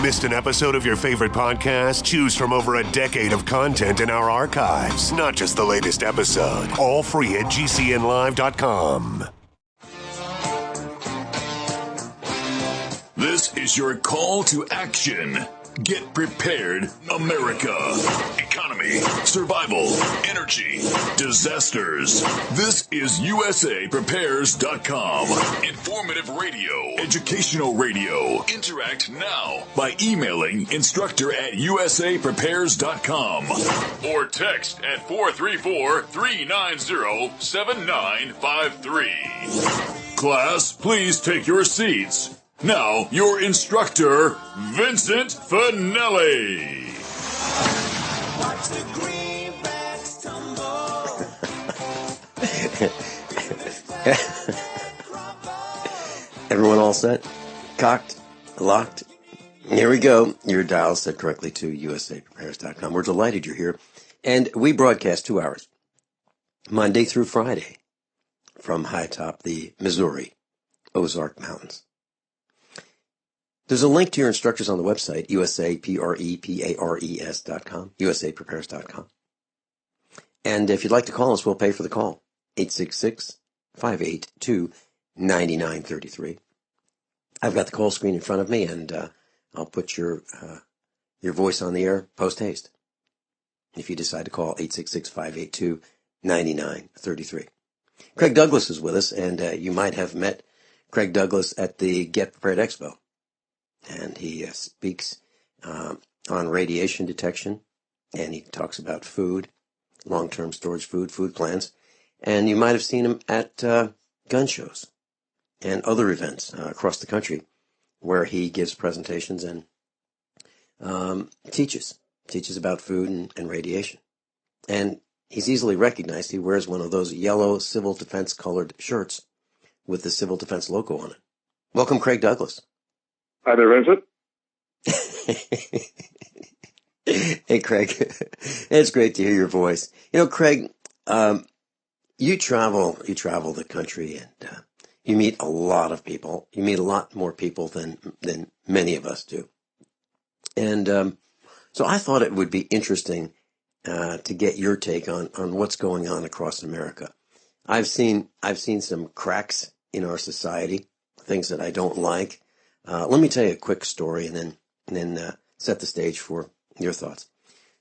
Missed an episode of your favorite podcast? Choose from over a decade of content in our archives, not just the latest episode. All free at GCNlive.com. This is your call to action. Get prepared, America. Economy, survival, energy, disasters. This is USAPrepares.com. Informative radio, educational radio. Interact now by emailing instructor@USAPrepares.com or text at 434-390-7953. Class, please take your seats. Now, your instructor, Vincent Finelli. Watch the greenbacks tumble. Everyone all set? Cocked? Locked? Here we go. Your dial set correctly to USAPrepares.com. We're delighted you're here. And we broadcast 2 hours, Monday through Friday, from high atop the Missouri Ozark Mountains. There's a link to your instructors on the website, USAPREPARES.com, USAPrepares.com. And if you'd like to call us, we'll pay for the call, 866-582-9933. I've got the call screen in front of me, and I'll put your voice on the air post-haste if you decide to call, 866-582-9933. Craig Douglas is with us, and you might have met Craig Douglas at the Get Prepared Expo. And he speaks on radiation detection, and he talks about food, long-term storage food plans. And you might have seen him at gun shows and other events across the country where he gives presentations and teaches about food and radiation. And he's easily recognized. He wears one of those yellow civil defense colored shirts with the civil defense logo on it. Welcome, Craig Douglas. Hi there, Vincent. Hey, Craig. It's great to hear your voice. You know, Craig, you travel the country, and you meet a lot of people. You meet a lot more people than many of us do. And so I thought it would be interesting to get your take on what's going on across America. I've seen some cracks in our society, things that I don't like. Let me tell you a quick story and then set the stage for your thoughts.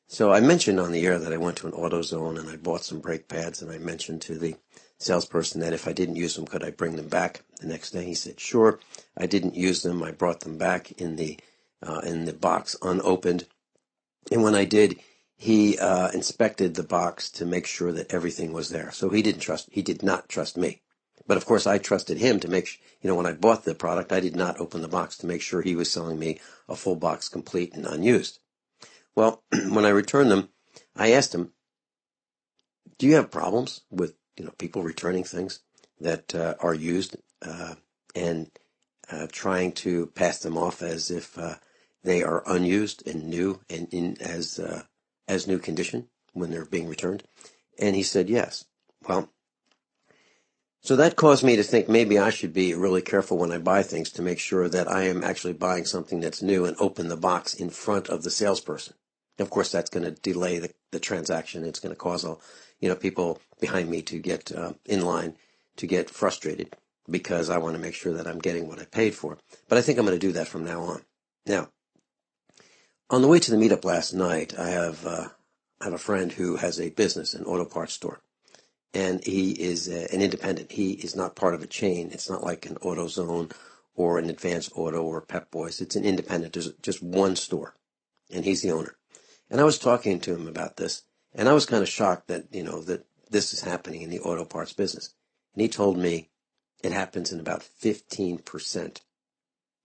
So I mentioned on the air that I went to an AutoZone and I bought some brake pads, and I mentioned to the salesperson that if I didn't use them, could I bring them back the next day? He said, sure. I didn't use them. I brought them back in the box unopened. And when I did, he inspected the box to make sure that everything was there. So he did not trust me. But of course, I trusted him to make, when I bought the product, I did not open the box to make sure he was selling me a full box complete and unused. Well, when I returned them, I asked him, do you have problems with, people returning things that are used and trying to pass them off as if they are unused and new and in as new condition when they're being returned? And he said, yes. Well, so that caused me to think maybe I should be really careful when I buy things to make sure that I am actually buying something that's new and open the box in front of the salesperson. Of course, that's going to delay the transaction. It's going to cause people behind me to get in line, to get frustrated because I want to make sure that I'm getting what I paid for. But I think I'm going to do that from now on. Now, on the way to the meetup last night, I have a friend who has a business, an auto parts store. And he is an independent. He is not part of a chain. It's not like an AutoZone or an Advanced Auto or Pep Boys. It's an independent. There's just one store, and he's the owner. And I was talking to him about this, and I was kind of shocked that, that this is happening in the auto parts business. And he told me it happens in about 15%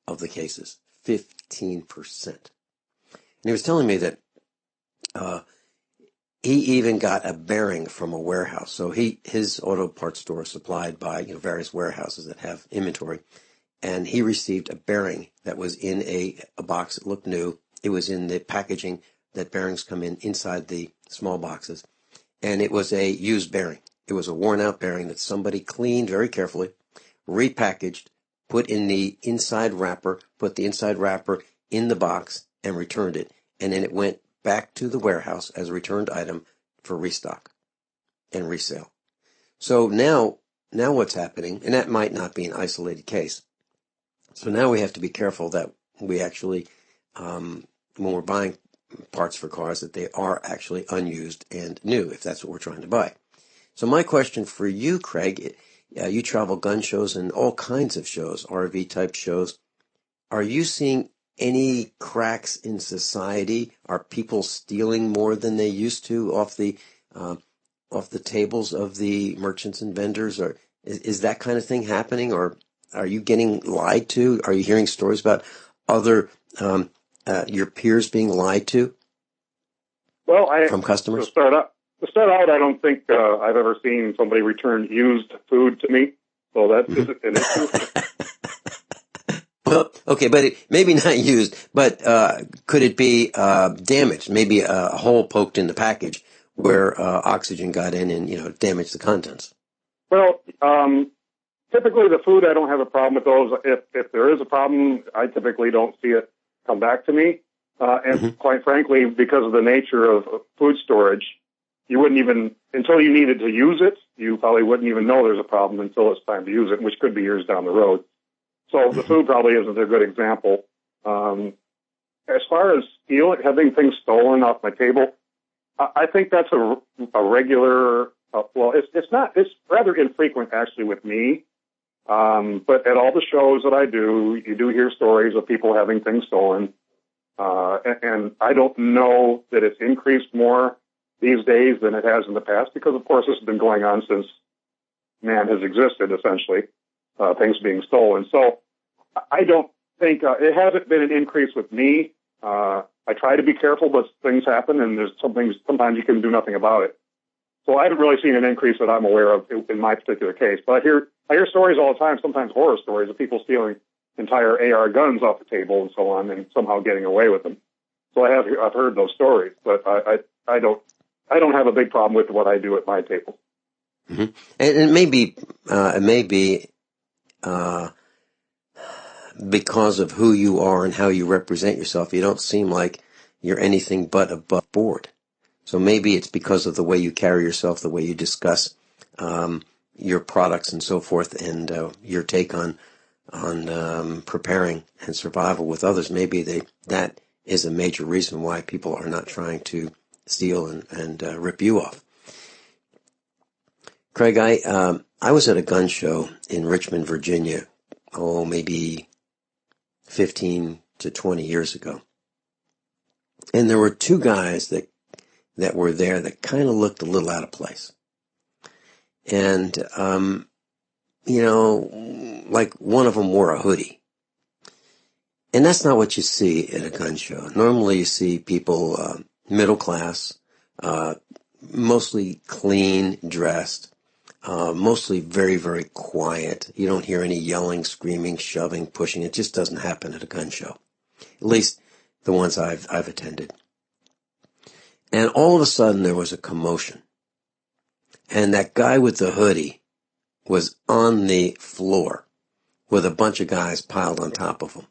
of the cases. 15%. And he was telling me that he even got a bearing from a warehouse. So his auto parts store is supplied by various warehouses that have inventory, and he received a bearing that was in a box that looked new. It was in the packaging that bearings come in inside the small boxes, and it was a used bearing. It was a worn-out bearing that somebody cleaned very carefully, repackaged, put in the inside wrapper, put the inside wrapper in the box and returned it, and then it went back to the warehouse as a returned item for restock and resale. So now what's happening, and that might not be an isolated case. So now we have to be careful that we actually, when we're buying parts for cars, that they are actually unused and new, if that's what we're trying to buy. So my question for you, Craig, you travel gun shows and all kinds of shows, RV type shows. Are you seeing any cracks in society? Are people stealing more than they used to off the tables of the merchants and vendors? Or is that kind of thing happening? Or are you getting lied to? Are you hearing stories about other your peers being lied to? Well, from customers? To start out, I don't think I've ever seen somebody return used food to me, so that isn't an issue. Well, okay, but maybe not used, but could it be damaged? Maybe a hole poked in the package where oxygen got in and damaged the contents. Well, typically the food, I don't have a problem with those. If there is a problem, I typically don't see it come back to me. And quite frankly, because of the nature of food storage, you wouldn't even, until you needed to use it, you probably wouldn't even know there's a problem until it's time to use it, which could be years down the road. So the food probably isn't a good example. As far as having things stolen off my table, I think that's a regular, it's rather infrequent actually with me. But at all the shows that I do, you do hear stories of people having things stolen. And I don't know that it's increased more these days than it has in the past, because of course this has been going on since man has existed, essentially, things being stolen. So I don't think it hasn't been an increase with me. I try to be careful, but things happen, and there's sometimes you can do nothing about it. So I haven't really seen an increase that I'm aware of in my particular case. But I hear stories all the time, sometimes horror stories of people stealing entire AR guns off the table and so on, and somehow getting away with them. So I've heard those stories, but I don't have a big problem with what I do at my table. Mm-hmm. And it may be because of who you are and how you represent yourself. You don't seem like you're anything but above board. So maybe it's because of the way you carry yourself, the way you discuss your products and so forth, and your take on preparing and survival with others. Maybe that is a major reason why people are not trying to steal and rip you off. Craig, I was at a gun show in Richmond, Virginia, maybe 15 to 20 years ago. And there were two guys that were there that kind of looked a little out of place. And, like one of them wore a hoodie. And that's not what you see at a gun show. Normally you see people middle class, mostly clean dressed, mostly very, very quiet. You don't hear any yelling, screaming, shoving, pushing. It just doesn't happen at a gun show. At least the ones I've attended. And all of a sudden there was a commotion. And that guy with the hoodie was on the floor with a bunch of guys piled on top of him.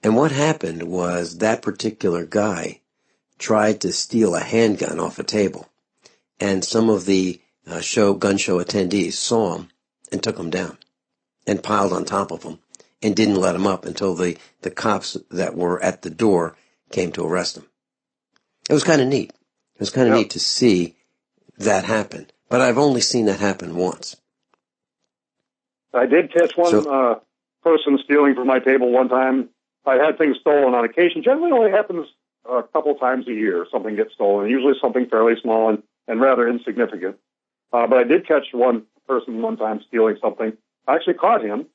And what happened was that particular guy tried to steal a handgun off a table. And some of the gun show attendees saw him and took him down and piled on top of him and didn't let him up until the cops that were at the door came to arrest him. It was kind of neat. It was kind of neat to see that happen. But I've only seen that happen once. I did catch one person stealing from my table one time. I had things stolen on occasion. Generally, it only happens a couple times a year. Something gets stolen, usually something fairly small and rather insignificant. But I did catch one person one time stealing something. I actually caught him,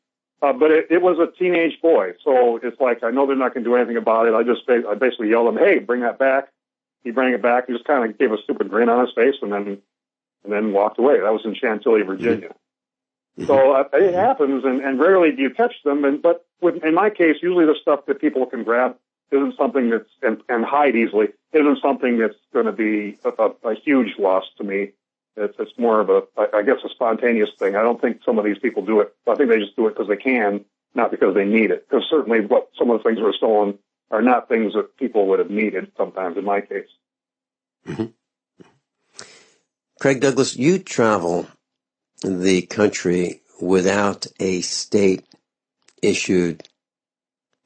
but it was a teenage boy. So it's like, I know they're not going to do anything about it. I basically yelled at him, "Hey, bring that back." He brought it back. He just kind of gave a stupid grin on his face and then walked away. That was in Chantilly, Virginia. Mm-hmm. So it happens, and rarely do you catch them. But in my case, usually the stuff that people can grab isn't something that's and hide easily. Isn't something that's going to be a huge loss to me. It's more of I guess a spontaneous thing. I don't think some of these people do it. I think they just do it because they can, not because they need it. Because certainly, some of the things that were stolen are not things that people would have needed sometimes in my case. Mm-hmm. Craig Douglas, you travel the country without a state-issued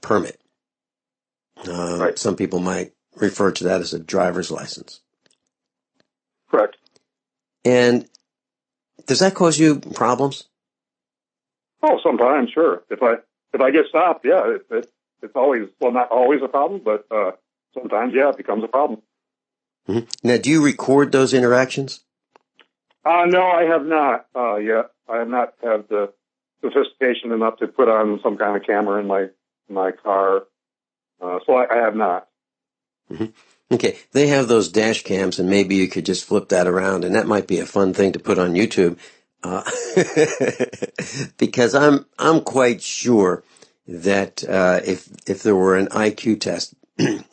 permit. Right. Some people might refer to that as a driver's license. Correct. And does that cause you problems? Oh, sometimes, sure. If I get stopped, yeah, it's always, well, not always a problem, but sometimes, yeah, it becomes a problem. Mm-hmm. Now, do you record those interactions? No, I have not yet. I have not had the sophistication enough to put on some kind of camera in my car, so I have not. Mm-hmm. Okay, they have those dash cams, and maybe you could just flip that around, and that might be a fun thing to put on YouTube. Because I'm quite sure that if there were an IQ test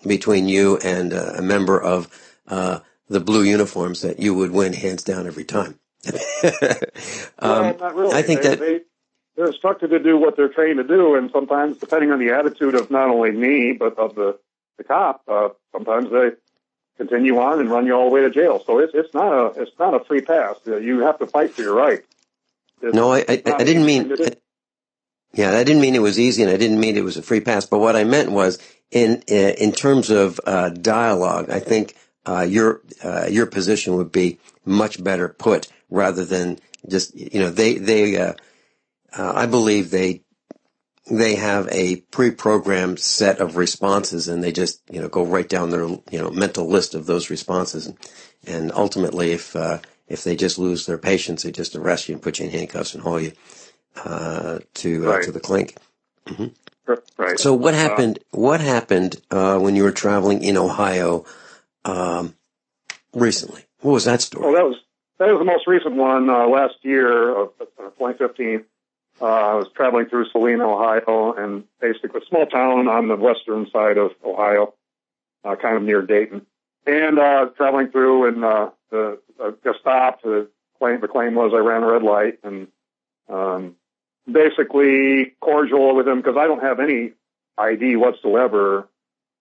between you and a member of the blue uniforms, that you would win hands down every time. Well, not really. I think they're instructed to do what they're trained to do, and sometimes, depending on the attitude of not only me but of the cop, sometimes they continue on and run you all the way to jail. So it's not a free pass. You have to fight for your right. No, I didn't mean. I didn't mean it was easy, and I didn't mean it was a free pass. But what I meant was, in terms of dialogue, I think your position would be much better put rather than just I believe they have a pre-programmed set of responses, and they just go right down their mental list of those responses, and ultimately if they just lose their patience, they just arrest you and put you in handcuffs and haul you to the clink. Mm-hmm. Right. So what happened? What happened when you were traveling in Ohio recently? What was that story? Well, that was the most recent one last year of 2015. I was traveling through Saline, Ohio, and basically a small town on the western side of Ohio, kind of near Dayton. And traveling through, and the stopped. The claim was I ran a red light, and basically cordial with him because I don't have any ID whatsoever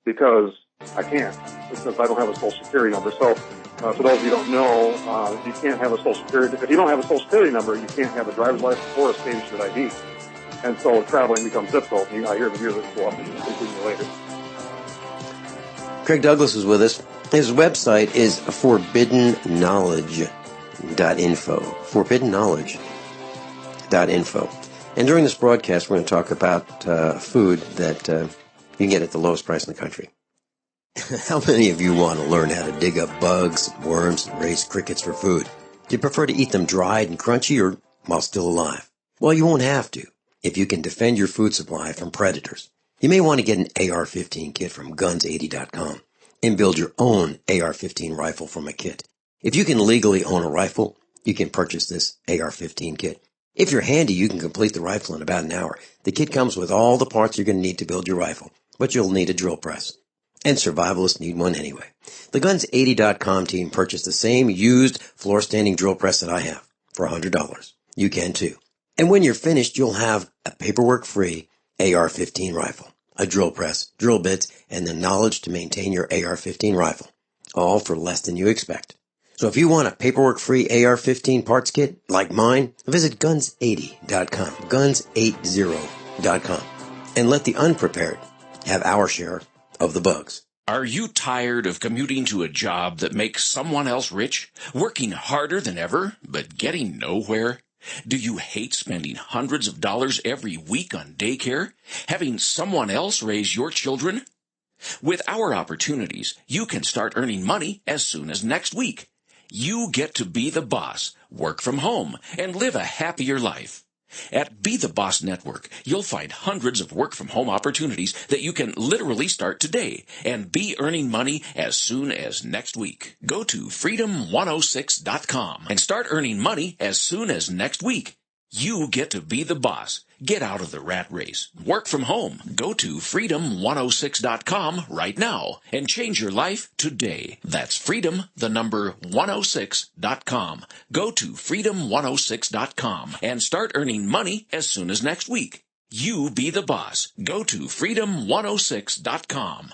because I can't, because I don't have a social security number. So for those of you who don't know, you can't have a social security. If you don't have a social security number, you can't have a driver's license or a state-issued ID. And so traveling becomes difficult. I hear the music go up and continue later. Craig Douglas is with us. His website is forbiddenknowledge.info. Forbiddenknowledge.info. And during this broadcast, we're going to talk about food that you can get at the lowest price in the country. How many of you want to learn how to dig up bugs, worms, and raise crickets for food? Do you prefer to eat them dried and crunchy or while still alive? Well, you won't have to if you can defend your food supply from predators. You may want to get an AR-15 kit from guns80.com and build your own AR-15 rifle from a kit. If you can legally own a rifle, you can purchase this AR-15 kit. If you're handy, you can complete the rifle in about an hour. The kit comes with all the parts you're going to need to build your rifle, but you'll need a drill press. And survivalists need one anyway. The Guns80.com team purchased the same used floor-standing drill press that I have for $100. You can too. And when you're finished, you'll have a paperwork-free AR-15 rifle, a drill press, drill bits, and the knowledge to maintain your AR-15 rifle, all for less than you expect. So if you want a paperwork-free AR-15 parts kit like mine, visit Guns80.com, Guns80.com, and let the unprepared have our share of the bugs. Are you tired of commuting to a job that makes someone else rich, working harder than ever, but getting nowhere? Do you hate spending hundreds of dollars every week on daycare, having someone else raise your children? With our opportunities, you can start earning money as soon as next week. You get to be the boss, work from home, and live a happier life. At Be the Boss Network, you'll find hundreds of work-from-home opportunities that you can literally start today and be earning money as soon as next week. Go to freedom106.com and start earning money as soon as next week. You get to be the boss. Get out of the rat race. Work from home. Go to freedom106.com right now and change your life today. That's freedom, the number 106.com. Go to freedom106.com and start earning money as soon as next week. You be the boss. Go to freedom106.com.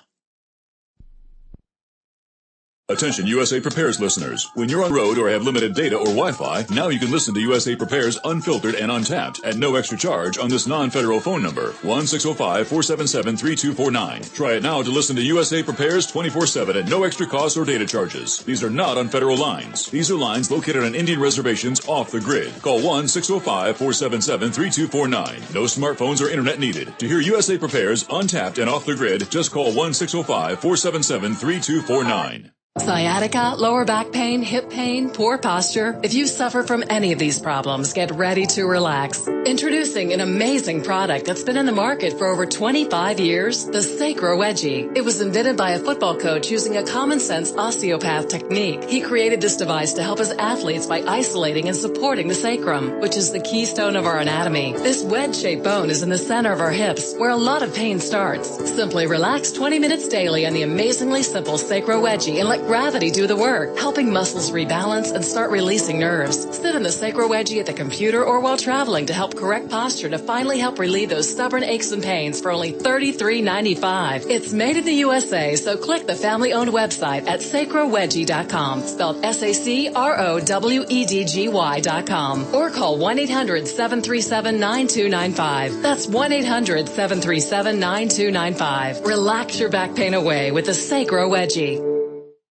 Attention USA Prepares listeners. When you're on the road or have limited data or Wi-Fi, now you can listen to USA Prepares unfiltered and untapped at no extra charge on this non-federal phone number, 1-605-477-3249. Try it now to listen to USA Prepares 24/7 at no extra cost or data charges. These are not on federal lines. These are lines located on Indian reservations off the grid. Call 1-605-477-3249. No smartphones or internet needed. To hear USA Prepares untapped and off the grid, just call 1-605-477-3249. Sciatica, lower back pain, hip pain, poor posture. If you suffer from any of these problems, get ready to relax. Introducing an amazing product that's been in the market for over 25 years, the Sacro Wedgie. It was invented by a football coach using a common sense osteopath technique. He created this device to help his athletes by isolating and supporting the sacrum, which is the keystone of our anatomy. This wedge-shaped bone is in the center of our hips, where a lot of pain starts. Simply relax 20 minutes daily on the amazingly simple Sacro Wedgie and let gravity do the work, helping muscles rebalance and start releasing nerves. Sit in the Sacro Wedgie at the computer or while traveling to help correct posture to finally help relieve those stubborn aches and pains for only $33.95. It's made in the USA, so click the family-owned website at sacrowedgie.com, spelled SACROWEDGY.com, or call 1-800-737-9295. That's 1-800-737-9295. Relax your back pain away with the Sacro Wedgie.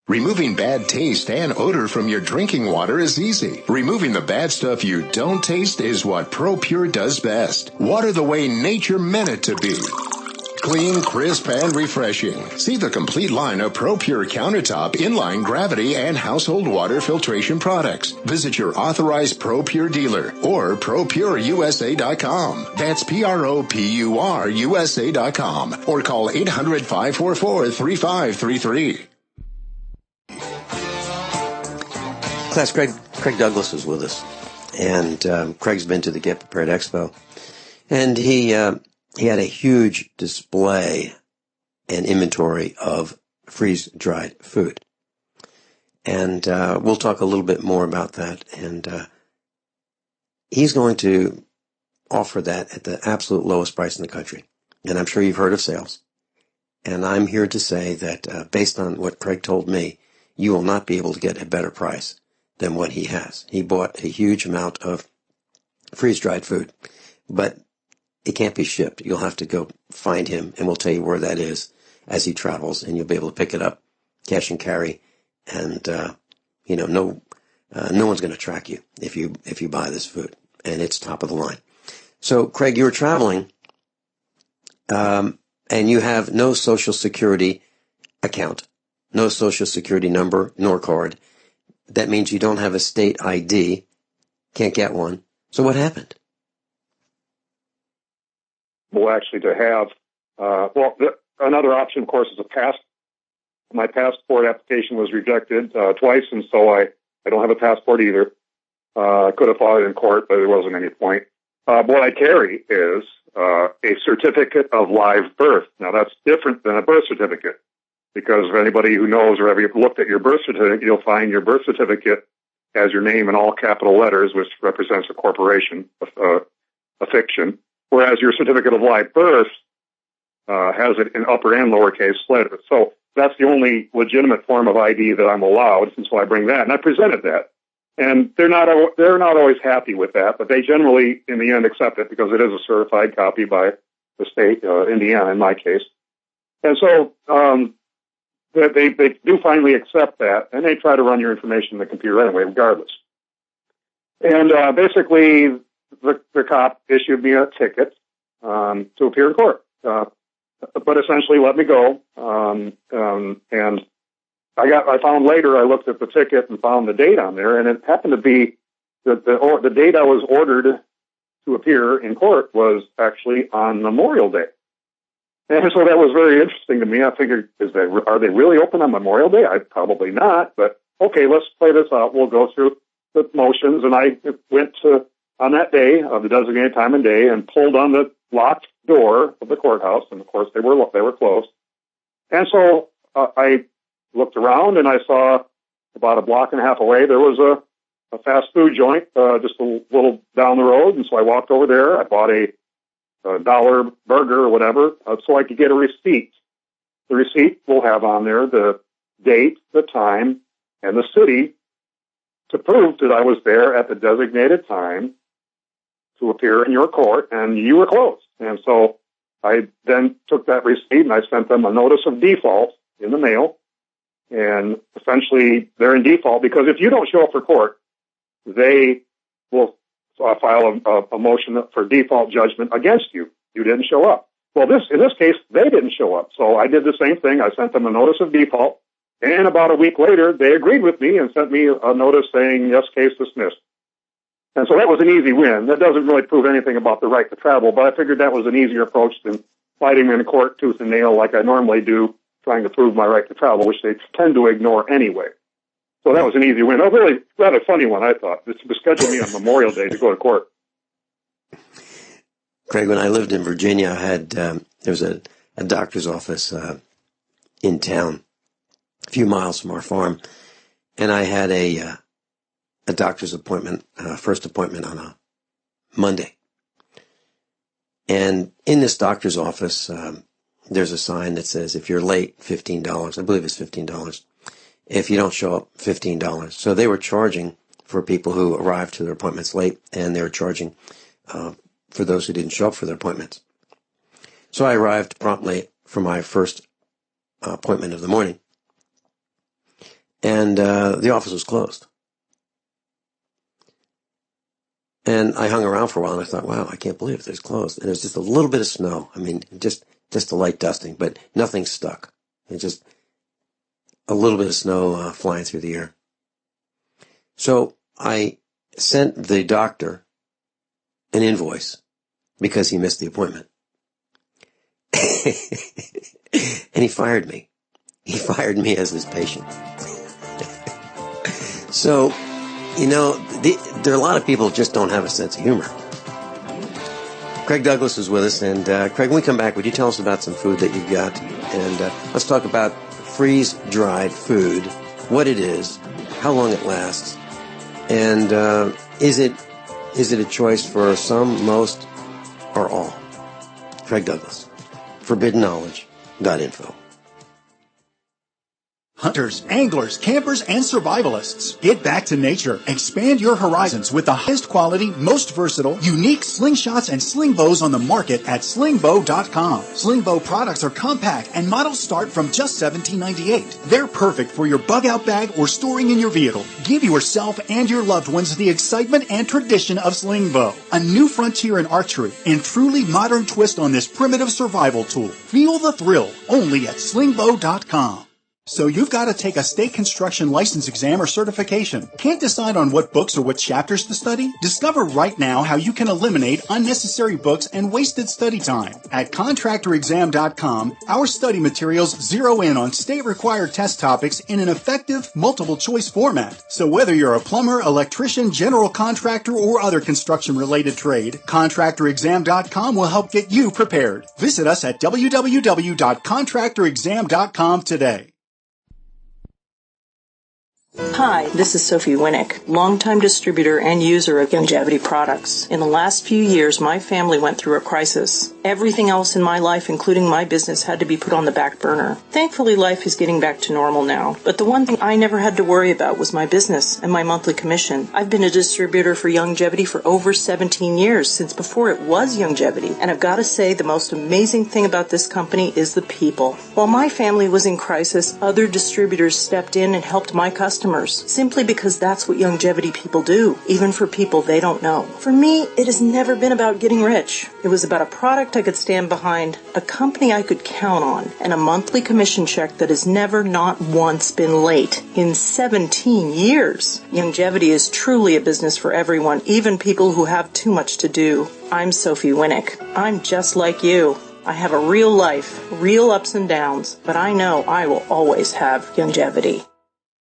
Removing bad taste and odor from your drinking water is easy. Removing the bad stuff you don't taste is what ProPure does best. Water the way nature meant it to be. Clean, crisp, and refreshing. See the complete line of ProPure countertop, inline, gravity, and household water filtration products. Visit your authorized ProPure dealer or ProPureUSA.com. That's ProPureUSA.com. Or call 800-544-3533. Class, Craig Douglas is with us, and Craig's been to the Get Prepared Expo, and he had a huge display and inventory of freeze-dried food, and we'll talk a little bit more about that, and he's going to offer that at the absolute lowest price in the country, and I'm sure you've heard of sales, and I'm here to say that based on what Craig told me, you will not be able to get a better price than what he has. He bought a huge amount of freeze-dried food, but it can't be shipped. You'll have to go find him, and we'll tell you where that is as he travels, and you'll be able to pick it up, cash and carry, and no one's going to track you if you buy this food, and it's top of the line. So, Craig, you were traveling, and you have no Social Security account, no Social Security number nor card. That means you don't have a state ID, can't get one. So what happened? Well, actually, to have, another option, of course, is a pass. My passport application was rejected twice, and so I don't have a passport either. I could have filed it in court, but there wasn't any point. What I carry is a certificate of live birth. Now, that's different than a birth certificate. Because if anybody who knows or ever looked at your birth certificate, you'll find your birth certificate has your name in all capital letters, which represents a corporation, a fiction. Whereas your certificate of live birth has it in upper and lowercase letters. So that's the only legitimate form of ID that I'm allowed, and so I bring that. And I presented that. And they're not always happy with that, but they generally, in the end, accept it because it is a certified copy by the state, Indiana in my case. And so, they do finally accept that, and they try to run your information in the computer anyway, regardless. And basically, the cop issued me a ticket to appear in court, but essentially let me go. And I found later, I looked at the ticket and found the date on there, and it happened to be that the date I was ordered to appear in court was actually on Memorial Day. And so that was very interesting to me. I figured, are they really open on Memorial Day? Probably not, but okay, let's play this out. We'll go through the motions. And I went to, on that day of the designated time and day, and pulled on the locked door of the courthouse. And of course, they were closed. And so I looked around, and I saw about a block and a half away, there was a fast food joint just a little down the road. And so I walked over there. I bought a $1 burger or whatever, so I could get a receipt. The receipt will have on there the date, the time, and the city to prove that I was there at the designated time to appear in your court, and you were closed. And so I then took that receipt and I sent them a notice of default in the mail. And essentially, they're in default because if you don't show up for court, they will file a motion for default judgment against you. You didn't show up. Well, in this case, they didn't show up. So I did the same thing. I sent them a notice of default. And about a week later, they agreed with me and sent me a notice saying, yes, case dismissed. And so that was an easy win. That doesn't really prove anything about the right to travel, but I figured that was an easier approach than fighting in court tooth and nail like I normally do, trying to prove my right to travel, which they tend to ignore anyway. So that was an easy win. A really rather funny one, I thought. This was scheduled me on Memorial Day to go to court. Craig, when I lived in Virginia, I had there was a doctor's office in town, a few miles from our farm, and I had a doctor's appointment, first appointment on a Monday. And in this doctor's office, there's a sign that says, if you're late, $15. I believe it's $15. If you don't show up, $15. So they were charging for people who arrived to their appointments late, and they were charging for those who didn't show up for their appointments. So I arrived promptly for my first appointment of the morning, and the office was closed. And I hung around for a while, and I thought, wow, I can't believe it. It's closed. And it was just a little bit of snow. I mean, just a light dusting, but nothing stuck. It's just a little bit of snow flying through the air. So I sent the doctor an invoice because he missed the appointment. And he fired me. He fired me as his patient. So, you know, there are a lot of people who just don't have a sense of humor. Craig Douglas is with us, and Craig, when we come back, would you tell us about some food that you've got? And let's talk about freeze-dried food, what it is, how long it lasts, and is it a choice for some, most, or all? Craig Douglas, ForbiddenKnowledge.info. Hunters, anglers, campers, and survivalists. Get back to nature. Expand your horizons with the highest quality, most versatile, unique slingshots and sling bows on the market at slingbow.com. Sling bow products are compact and models start from just $17.98. They're perfect for your bug out bag or storing in your vehicle. Give yourself and your loved ones the excitement and tradition of sling bow. A new frontier in archery and truly modern twist on this primitive survival tool. Feel the thrill only at slingbow.com. So you've got to take a state construction license exam or certification. Can't decide on what books or what chapters to study? Discover right now how you can eliminate unnecessary books and wasted study time. At contractorexam.com, our study materials zero in on state-required test topics in an effective, multiple-choice format. So whether you're a plumber, electrician, general contractor, or other construction-related trade, contractorexam.com will help get you prepared. Visit us at www.contractorexam.com today. Hi, this is Sophie Winnick, longtime distributor and user of Longevity products. In the last few years, my family went through a crisis. Everything else in my life, including my business, had to be put on the back burner. Thankfully, life is getting back to normal now. But the one thing I never had to worry about was my business and my monthly commission. I've been a distributor for Longevity for over 17 years, since before it was Longevity. And I've got to say, the most amazing thing about this company is the people. While my family was in crisis, other distributors stepped in and helped my customers, simply because that's what Longevity people do, even for people they don't know. For me, it has never been about getting rich. It was about a product I could stand behind, a company I could count on, and a monthly commission check that has never, not once, been late in 17 years. Longevity is truly a business for everyone, even people who have too much to do. I'm Sophie Winnick. I'm just like you. I have a real life, real ups and downs, but I know I will always have Longevity.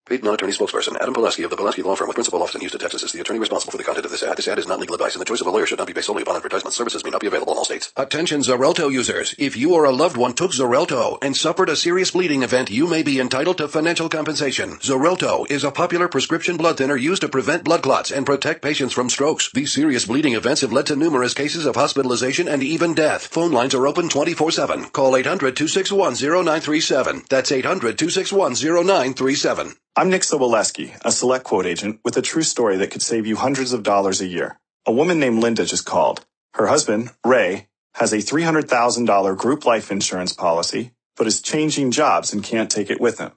Paid non-attorney spokesperson Adam Pileski of the Pileski Law Firm with principal office in Houston, Texas is the attorney responsible for the content of this ad. This ad is not legal advice, and the choice of a lawyer should not be based solely upon advertisement. Services may not be available in all states. Attention Xarelto users. If you or a loved one took Xarelto and suffered a serious bleeding event, you may be entitled to financial compensation. Xarelto is a popular prescription blood thinner used to prevent blood clots and protect patients from strokes. These serious bleeding events have led to numerous cases of hospitalization and even death. Phone lines are open 24/7. Call 800-261-0937. That's 800-261-0937. I'm Nick Soboleski, a Select Quote agent with a true story that could save you hundreds of dollars a year. A woman named Linda just called. Her husband, Ray, has a $300,000 group life insurance policy, but is changing jobs and can't take it with him.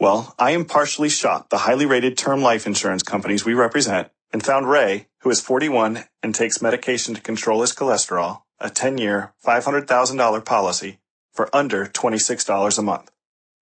Well, I impartially shopped the highly rated term life insurance companies we represent and found Ray, who is 41 and takes medication to control his cholesterol, a 10-year, $500,000 policy for under $26 a month.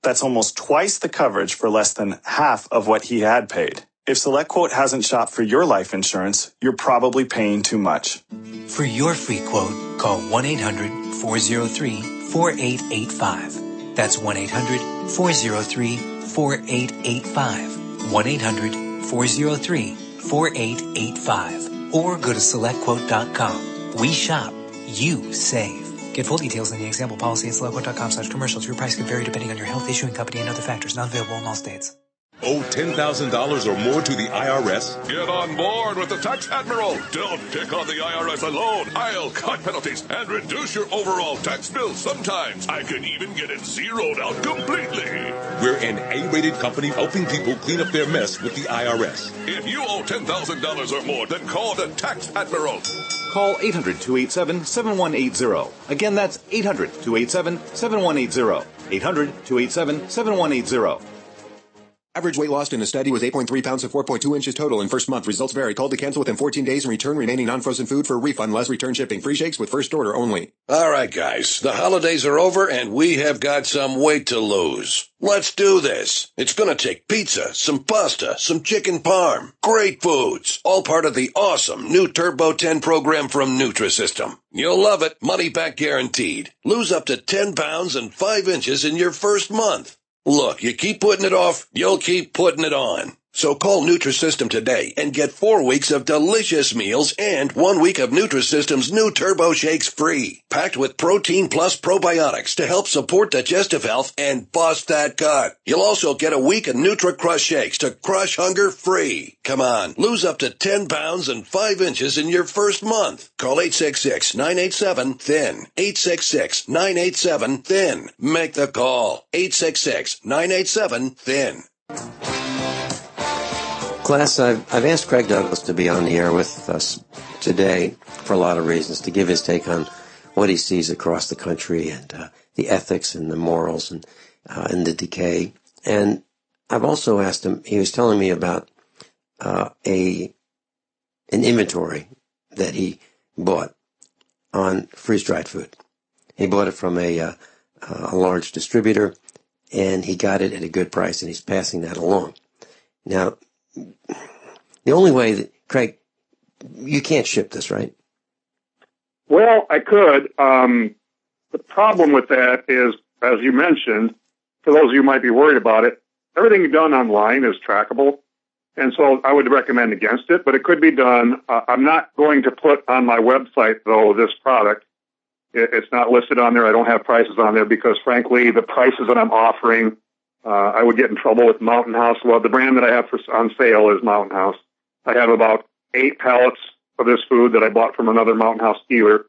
That's almost twice the coverage for less than half of what he had paid. If SelectQuote hasn't shopped for your life insurance, you're probably paying too much. For your free quote, call 1-800-403-4885. That's 1-800-403-4885. 1-800-403-4885. Or go to SelectQuote.com. We shop, you save. Get full details in the example policy at SelectQuote.com/commercials. Your price could vary depending on your health, issuing company, and other factors. Not available in all states. Owe $10,000 or more to the IRS? Get on board with the Tax Admiral. Don't pick on the IRS alone. I'll cut penalties and reduce your overall tax bill. Sometimes I can even get it zeroed out completely. We're an A-rated company helping people clean up their mess with the IRS. If you owe $10,000 or more, then call the Tax Admiral. Call 800-287-7180. Again, that's 800-287-7180. 800-287-7180. Average weight lost in a study was 8.3 pounds to 4.2 inches total in first month. Results vary. Call to cancel within 14 days and return remaining non-frozen food for a refund, less return shipping. Free shakes with first order only. All right, guys. The holidays are over, and we have got some weight to lose. Let's do this. It's going to take pizza, some pasta, some chicken parm. Great foods. All part of the awesome new Turbo 10 program from Nutrisystem. You'll love it. Money back guaranteed. Lose up to 10 pounds and 5 inches in your first month. Look, you keep putting it off, you'll keep putting it on. So call Nutrisystem today and get 4 weeks of delicious meals and 1 week of Nutrisystem's new Turbo Shakes free. Packed with protein plus probiotics to help support digestive health and bust that gut. You'll also get a week of Nutri-Crush Shakes to crush hunger free. Come on, lose up to 10 pounds and 5 inches in your first month. Call 866-987-THIN. 866-987-THIN. Make the call. 866-987-THIN. Class, I've asked Craig Douglas to be on the air with us today for a lot of reasons, to give his take on what he sees across the country and the ethics and the morals and the decay. And I've also asked him, he was telling me about an inventory that he bought on freeze-dried food. He bought it from a large distributor, and he got it at a good price, and he's passing that along. Now, the only way that, Craig, you can't ship this, right? Well, I could. The problem with that is, as you mentioned, for those of you who might be worried about it, everything done online is trackable. And so I would recommend against it, but it could be done. I'm not going to put on my website, though, this product. It's not listed on there. I don't have prices on there because, frankly, the prices that I'm offering, I would get in trouble with Mountain House. Well, the brand that I have on sale is Mountain House. I have about 8 pallets of this food that I bought from another Mountain House dealer.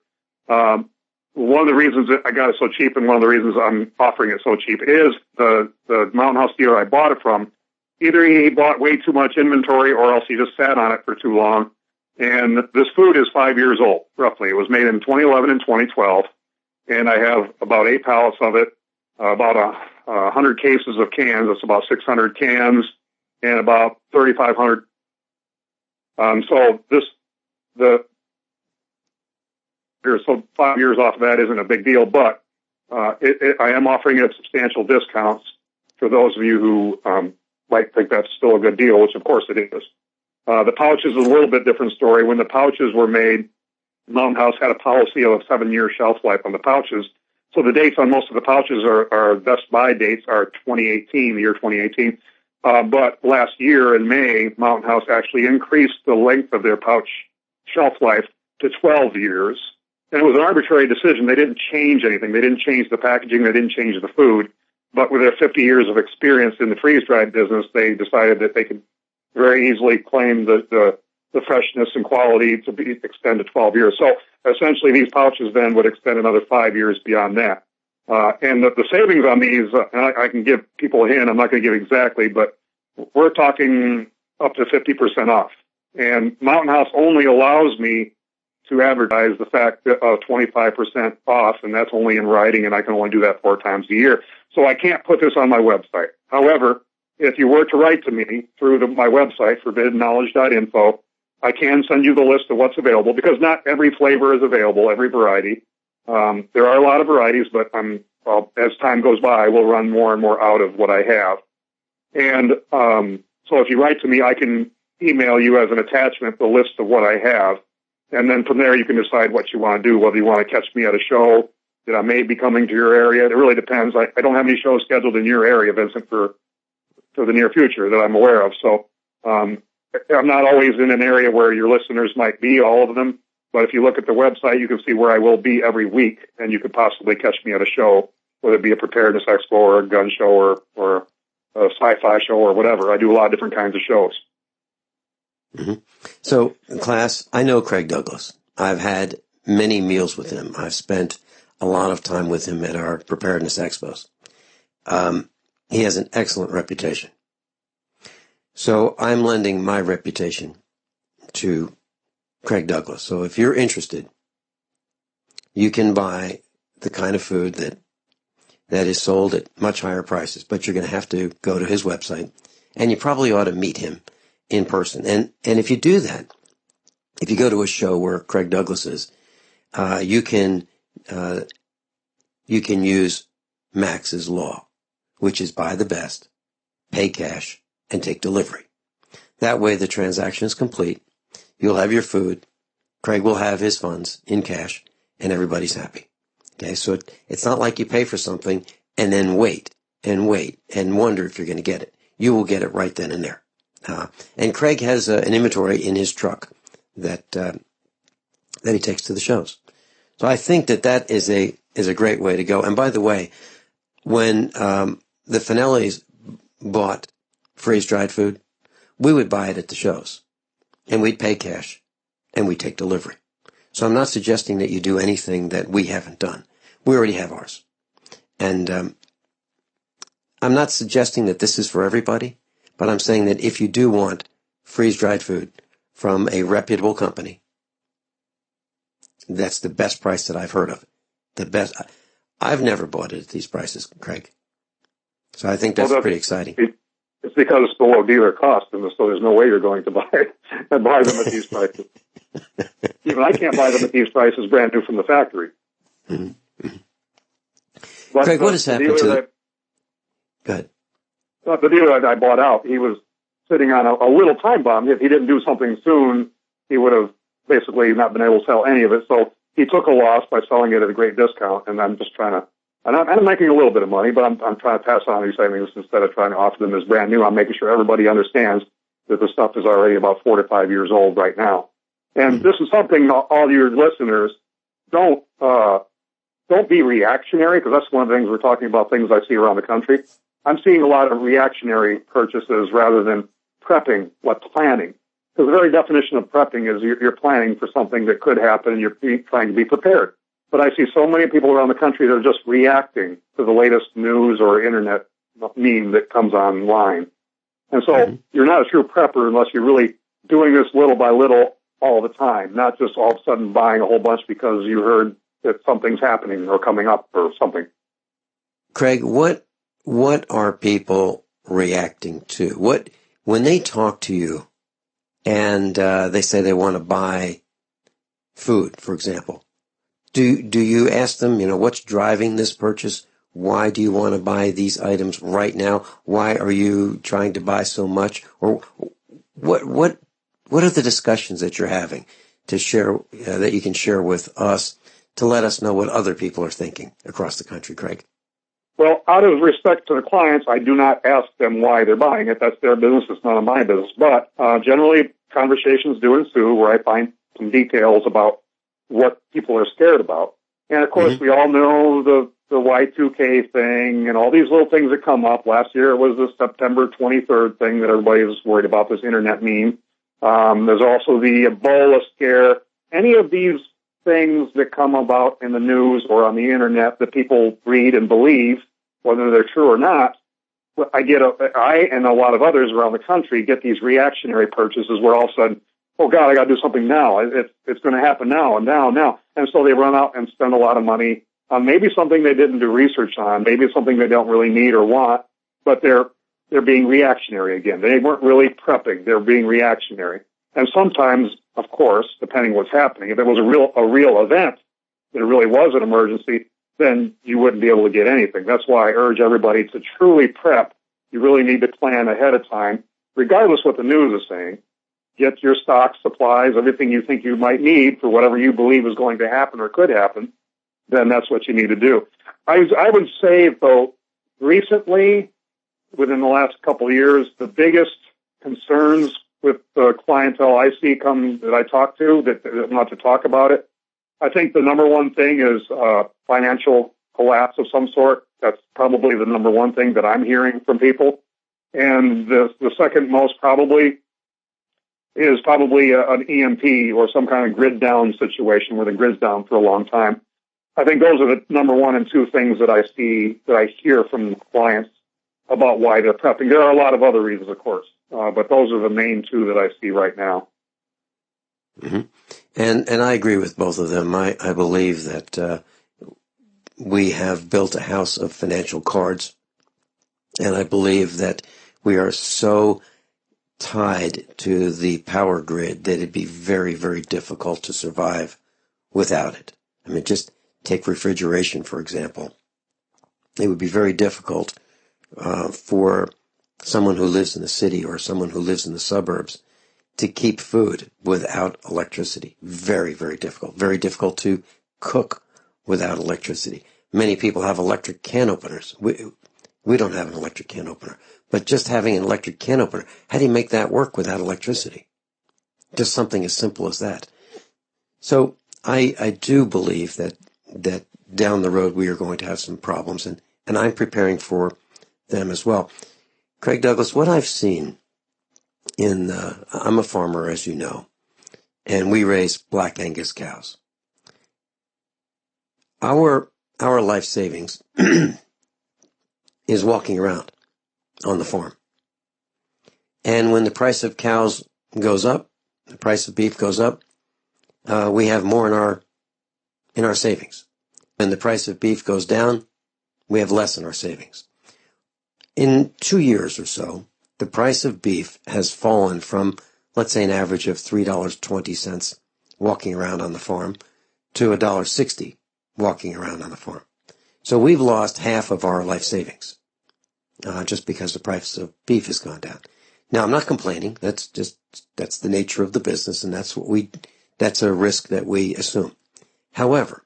One of the reasons that I got it so cheap and one of the reasons I'm offering it so cheap is the Mountain House dealer I bought it from. Either he bought way too much inventory or else he just sat on it for too long. And this food is 5 years old, roughly. It was made in 2011 and 2012. And I have about 8 pallets of it, about 100 cases of cans. That's about 600 cans and about 3,500. So 5 years off of that isn't a big deal, but I am offering it at substantial discounts for those of you who might think that's still a good deal, which of course it is. The pouches is a little bit different story. When the pouches were made, Mountain House had a policy of a 7-year shelf life on the pouches. So the dates on most of the pouches are best buy dates are 2018, the year 2018. But last year in May, Mountain House actually increased the length of their pouch shelf life to 12 years. And it was an arbitrary decision. They didn't change anything. They didn't change the packaging. They didn't change the food. But with their 50 years of experience in the freeze-dried business, they decided that they could very easily claim the freshness and quality to be extended 12 years. So essentially, these pouches then would extend another 5 years beyond that. And the savings on these, I can give people a hint. I'm not going to give exactly, but we're talking up to 50% off. And Mountain House only allows me to advertise the fact that 25% off, and that's only in writing, and I can only do that 4 times a year. So I can't put this on my website. However, if you were to write to me through my website, forbiddenknowledge.info, I can send you the list of what's available, because not every flavor is available, every variety. There are a lot of varieties, but as time goes by, we'll run more and more out of what I have. And so if you write to me, I can email you as an attachment the list of what I have. And then from there, you can decide what you want to do, whether you want to catch me at a show that I may be coming to your area. It really depends. I don't have any shows scheduled in your area, Vincent, for the near future that I'm aware of. So I'm not always in an area where your listeners might be, all of them. But if you look at the website, you can see where I will be every week, and you could possibly catch me at a show, whether it be a preparedness expo or a gun show or a sci-fi show or whatever. I do a lot of different kinds of shows. Mm-hmm. So, class, I know Craig Douglas. I've had many meals with him. I've spent a lot of time with him at our preparedness expos. He has an excellent reputation. So I'm lending my reputation to Craig Douglas. So if you're interested, you can buy the kind of food that is sold at much higher prices, but you're going to have to go to his website, and you probably ought to meet him in person. And if you do that, if you go to a show where Craig Douglas is, you can use Max's law, which is buy the best, pay cash, and take delivery. That way the transaction is complete. You'll have your food. Craig will have his funds in cash, and everybody's happy. Okay, so it's not like you pay for something and then wait and wonder if you're going to get it. You will get it right then and there. And Craig has an inventory in his truck that he takes to the shows. So I think that is a great way to go. And by the way, when the Finellis bought freeze-dried food, we would buy it at the shows, and we'd pay cash, and we'd take delivery. So I'm not suggesting that you do anything that we haven't done. We already have ours. And I'm not suggesting that this is for everybody, but I'm saying that if you do want freeze-dried food from a reputable company, that's the best price that I've heard of. The best. I've never bought it at these prices, Craig. So I think that's pretty exciting. It's because it's below dealer cost, and so there's no way you're going to buy them at these prices. Even I can't buy them at these prices brand new from the factory. Mm-hmm. But Craig, what has happened to the... Go ahead. The dealer that I bought out, he was sitting on a little time bomb. If he didn't do something soon, he would have basically not been able to sell any of it. So he took a loss by selling it at a great discount, and I'm just trying to... And I'm making a little bit of money, but I'm trying to pass on these savings instead of trying to offer them as brand new. I'm making sure everybody understands that the stuff is already about 4 to 5 years old right now. And this is something all your listeners don't be reactionary, because that's one of the things we're talking about, things I see around the country. I'm seeing a lot of reactionary purchases rather than prepping, planning. Because the very definition of prepping is you're planning for something that could happen and you're trying to be prepared. But I see so many people around the country that are just reacting to the latest news or internet meme that comes online. And so you're not a true prepper unless you're really doing this little by little all the time, not just all of a sudden buying a whole bunch because you heard that something's happening or coming up or something. Craig, what are people reacting to? When they talk to you and they say they want to buy food, for example, do you ask them, what's driving this purchase? Why do you want to buy these items right now? Why are you trying to buy so much? Or what are the discussions that you're having to share that you can share with us to let us know what other people are thinking across the country, Craig? Well, out of respect to the clients, I do not ask them why they're buying it. That's their business. It's none of my business. But generally, conversations do ensue where I find some details about what people are scared about. And, of course, we all know the Y2K thing and all these little things that come up. Last year it was the September 23rd thing that everybody was worried about, this internet meme. There's also the Ebola scare. Any of these things that come about in the news or on the internet that people read and believe, whether they're true or not, I and a lot of others around the country get these reactionary purchases where all of a sudden, oh God, I got to do something now. It's going to happen now and now. And so they run out and spend a lot of money on maybe something they didn't do research on, maybe something they don't really need or want, but they're being reactionary again. They weren't really prepping. They're being reactionary. And sometimes, of course, depending what's happening, if it was a real event, that it really was an emergency, then you wouldn't be able to get anything. That's why I urge everybody to truly prep. You really need to plan ahead of time, regardless what the news is saying. Get your stock, supplies, everything you think you might need for whatever you believe is going to happen or could happen, then that's what you need to do. I would say, though, recently, within the last couple of years, the biggest concerns with the clientele I see that I talk to, that not to talk about it, I think the number one thing is financial collapse of some sort. That's probably the number one thing that I'm hearing from people. And the second most probably is probably an EMP or some kind of grid down situation where the grid's down for a long time. I think those are the number one and two things that I hear from clients about why they're prepping. There are a lot of other reasons, of course, but those are the main two that I see right now. Mm-hmm. And I agree with both of them. I believe that we have built a house of financial cards, and I believe that we are so tied to the power grid that it'd be very, very difficult to survive without it. I mean, just take refrigeration, for example. It would be very difficult for someone who lives in the city or someone who lives in the suburbs to keep food without electricity. Very, very difficult. Very difficult to cook without electricity. Many people have electric can openers. We don't have an electric can opener. But just having an electric can opener, how do you make that work without electricity? Just something as simple as that. So I do believe that down the road we are going to have some problems, and I'm preparing for them as well. Craig Douglas, what I've seen I'm a farmer, as you know, and we raise Black Angus cows. Our life savings is walking around on the farm. And when the price of cows goes up, the price of beef goes up, we have more in our savings. When the price of beef goes down, we have less in our savings. In 2 years or so, the price of beef has fallen from, let's say, an average of $3.20 walking around on the farm to $1.60 walking around on the farm. So we've lost half of our life savings just because the price of beef has gone down. Now, I'm not complaining. That's the nature of the business, and that's a risk that we assume. However,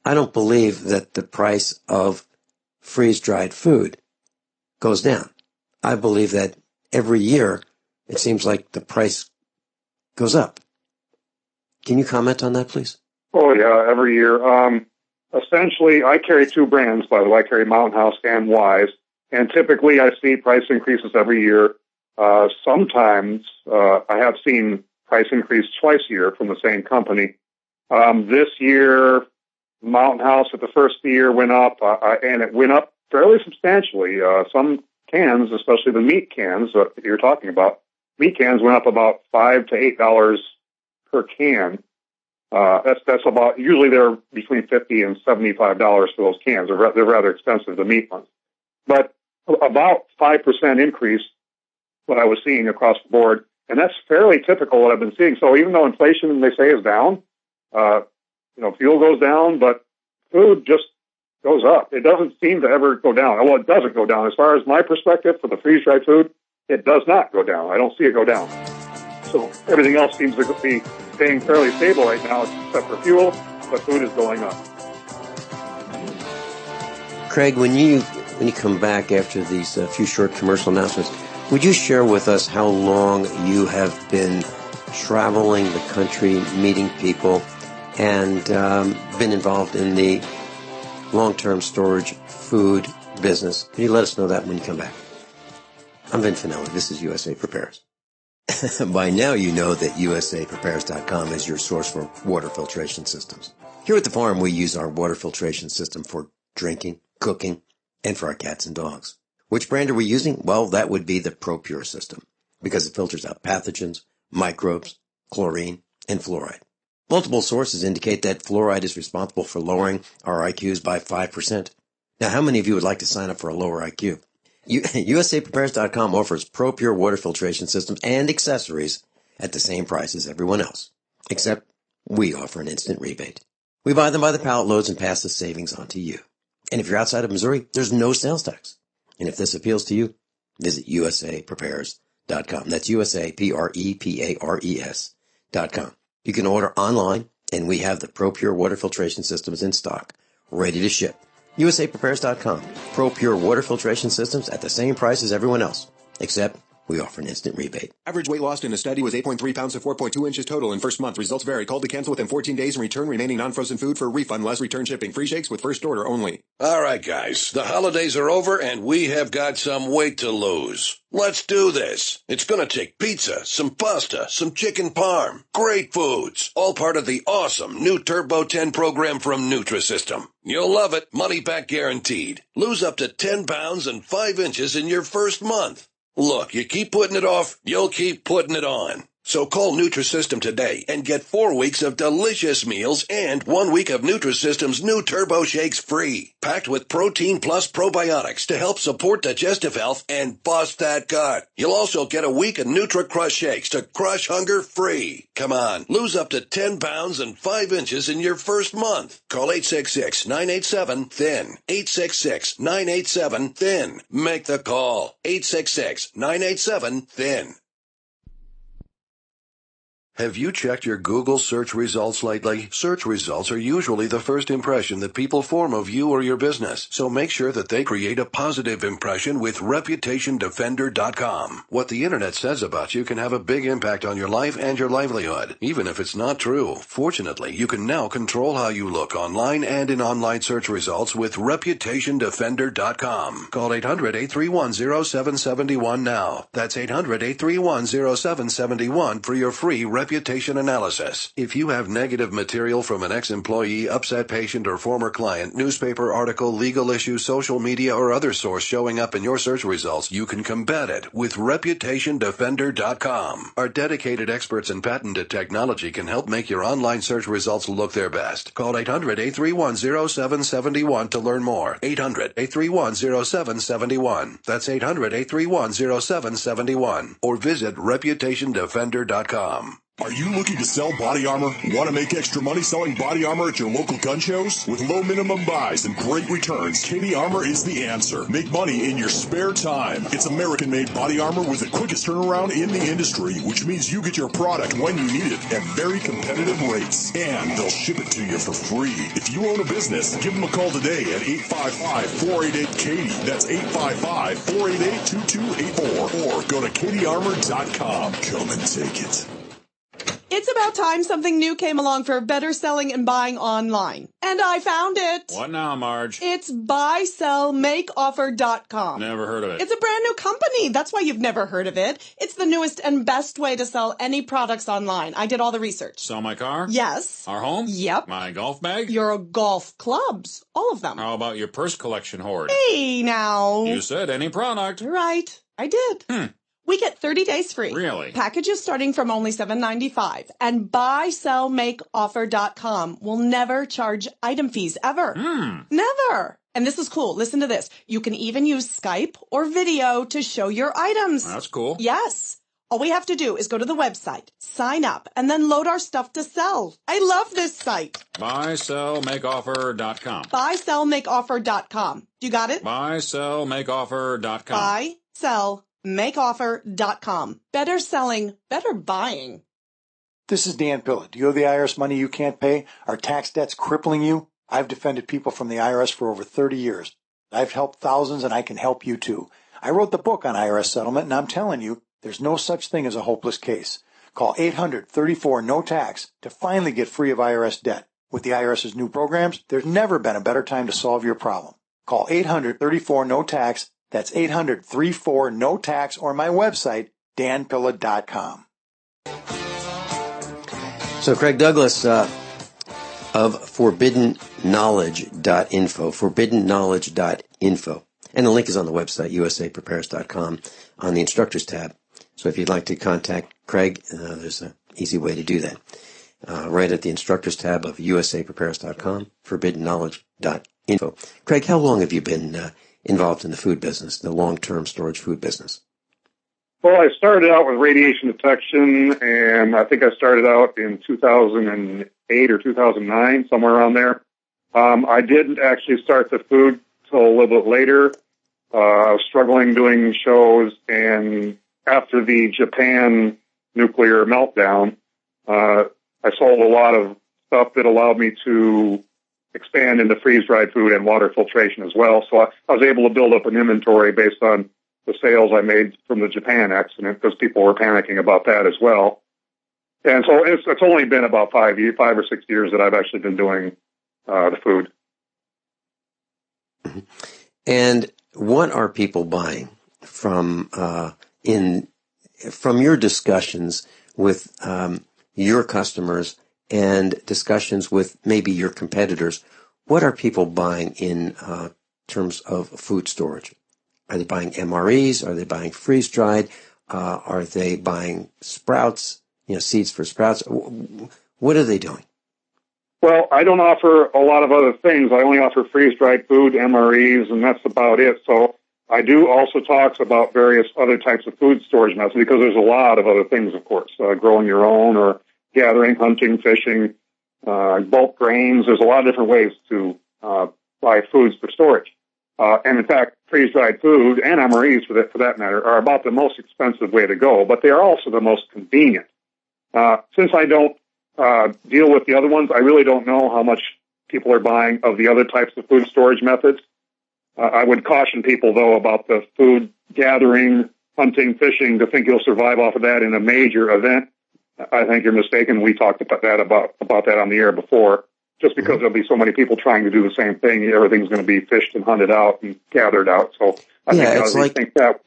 I don't believe that the price of freeze-dried food goes down. I believe that every year it seems like the price goes up. Can you comment on that, please? Oh, yeah, every year. Essentially, I carry two brands, by the way. I carry Mountain House and Wise, and typically I see price increases every year. Sometimes I have seen price increase twice a year from the same company. This year, Mountain House at the first of the year went up, and it went up fairly substantially. Some cans, especially the meat cans that you're talking about, meat cans went up about $5 to $8 per can. That's about, usually they're between $50 and $75 for those cans. They're rather expensive, the meat ones. But about 5% increase, what I was seeing across the board, and that's fairly typical what I've been seeing. So even though inflation, they say, is down, fuel goes down, but food just goes up. It doesn't seem to ever go down. Well, it doesn't go down. As far as my perspective for the freeze-dried food, it does not go down. I don't see it go down. So everything else seems to be staying fairly stable right now, except for fuel, but food is going up. Craig, when you come back after these few short commercial announcements, would you share with us how long you have been traveling the country, meeting people, and been involved in the long-term storage food business? Can you let us know that when you come back? I'm Vin Finelli. This is USA Prepares. By now you know that usaprepares.com is your source for water filtration systems. Here at the farm, we use our water filtration system for drinking, cooking, and for our cats and dogs. Which brand are we using? Well, that would be the ProPure system, because it filters out pathogens, microbes, chlorine, and fluoride. Multiple sources indicate that fluoride is responsible for lowering our IQs by 5%. Now, how many of you would like to sign up for a lower IQ? USAPrepares.com offers ProPure water filtration systems and accessories at the same price as everyone else, except we offer an instant rebate. We buy them by the pallet loads and pass the savings on to you. And if you're outside of Missouri, there's no sales tax. And if this appeals to you, visit USAPrepares.com. That's USAPrepares.com. You can order online, and we have the ProPure water filtration systems in stock, ready to ship. USAPrepares.com. ProPure water filtration systems at the same price as everyone else, except we offer an instant rebate. Average weight lost in a study was 8.3 pounds to 4.2 inches total in first month. Results vary. Call to cancel within 14 days and return remaining non-frozen food for a refund, less return shipping. Free shakes with first order only. All right, guys. The holidays are over, and we have got some weight to lose. Let's do this. It's going to take pizza, some pasta, some chicken parm. Great foods. All part of the awesome new Turbo 10 program from Nutrisystem. You'll love it. Money back guaranteed. Lose up to 10 pounds and 5 inches in your first month. Look, you keep putting it off, you'll keep putting it on. So call Nutrisystem today and get 4 weeks of delicious meals and 1 week of Nutrisystem's new Turbo Shakes free. Packed with protein plus probiotics to help support digestive health and bust that gut. You'll also get a week of Nutri-Crush Shakes to crush hunger free. Come on, lose up to 10 pounds and 5 inches in your first month. Call 866-987-THIN. 866-987-THIN. Make the call. 866-987-THIN. Have you checked your Google search results lately? Search results are usually the first impression that people form of you or your business, so make sure that they create a positive impression with ReputationDefender.com. What the internet says about you can have a big impact on your life and your livelihood, even if it's not true. Fortunately, you can now control how you look online and in online search results with ReputationDefender.com. Call 800-831-0771 now. That's 800-831-0771 for your free reputation analysis. If you have negative material from an ex-employee, upset patient, or former client, newspaper article, legal issue, social media, or other source showing up in your search results, you can combat it with ReputationDefender.com. Our dedicated experts in patented technology can help make your online search results look their best. Call 800-831-0771 to learn more. 800-831-0771. That's 800-831-0771. Or visit ReputationDefender.com. Are you looking to sell body armor? Want to make extra money selling body armor at your local gun shows? With low minimum buys and great returns, Katie Armor is the answer. Make money in your spare time. It's American-made body armor with the quickest turnaround in the industry, which means you get your product when you need it at very competitive rates. And they'll ship it to you for free. If you own a business, give them a call today at 855-488-KATIE. That's 855-488-2284. Or go to katiearmor.com. Come and take it. It's about time something new came along for better selling and buying online. And I found it. What now, Marge? It's buysellmakeoffer.com. Never heard of it. It's a brand new company. That's why you've never heard of it. It's the newest and best way to sell any products online. I did all the research. Sell my car? Yes. Our home? Yep. My golf bag? Your golf clubs. All of them. How about your purse collection hoard? Hey, now. You said any product. Right. I did. We get 30 days free. Really? Packages starting from only $7.95. And buysellmakeoffer.com will never charge item fees ever. Never. And this is cool. Listen to this. You can even use Skype or video to show your items. That's cool. Yes. All we have to do is go to the website, sign up, and then load our stuff to sell. I love this site. Buysellmakeoffer.com. Buysellmakeoffer.com. You got it? Buysellmakeoffer.com. Buysellmakeoffer.com. Better selling, better buying. This is Dan Pilla. Do you owe the IRS money you can't pay? Are tax debts crippling you? I've defended people from the IRS for over 30 years. I've helped thousands, and I can help you too. I wrote the book on IRS settlement, and I'm telling you, there's no such thing as a hopeless case. Call 800-34-NO-TAX to finally get free of IRS debt. With the IRS's new programs, there's never been a better time to solve your problem. Call 800-34-NO-TAX. That's 800-34-NO-TAX, or my website, danpilla.com. So Craig Douglas of forbiddenknowledge.info, forbiddenknowledge.info. And the link is on the website, usaprepares.com, on the instructors tab. So if you'd like to contact Craig, there's an easy way to do that. Right at the instructors tab of usaprepares.com, forbiddenknowledge.info. Craig, how long have you been involved in the food business, the long-term storage food business? Well, I started out with radiation detection, and I think I started out in 2008 or 2009, somewhere around there. I didn't actually start the food till a little bit later. I was struggling doing shows, and after the Japan nuclear meltdown, I sold a lot of stuff that allowed me to expand into freeze-dried food and water filtration as well. So I was able to build up an inventory based on the sales I made from the Japan accident, because people were panicking about that as well. And so it's only been about 5 or 6 years that I've actually been doing the food. Mm-hmm. And what are people buying from your discussions with your customers and discussions with maybe your competitors? What are people buying in terms of food storage? Are they buying MREs? Are they buying freeze-dried? Are they buying sprouts, seeds for sprouts? What are they doing? Well, I don't offer a lot of other things. I only offer freeze-dried food, MREs, and that's about it. So I do also talk about various other types of food storage methods, because there's a lot of other things, of course, growing your own or gathering, hunting, fishing, bulk grains. There's a lot of different ways to buy foods for storage. And in fact, freeze-dried food and MREs, for that matter, are about the most expensive way to go, but they are also the most convenient. Since I don't deal with the other ones, I really don't know how much people are buying of the other types of food storage methods. I would caution people, though, about the food gathering, hunting, fishing, to think you'll survive off of that in a major event. I think you're mistaken. We talked about that on the air before. Just because there'll be so many people trying to do the same thing, everything's going to be fished and hunted out and gathered out. So I think that.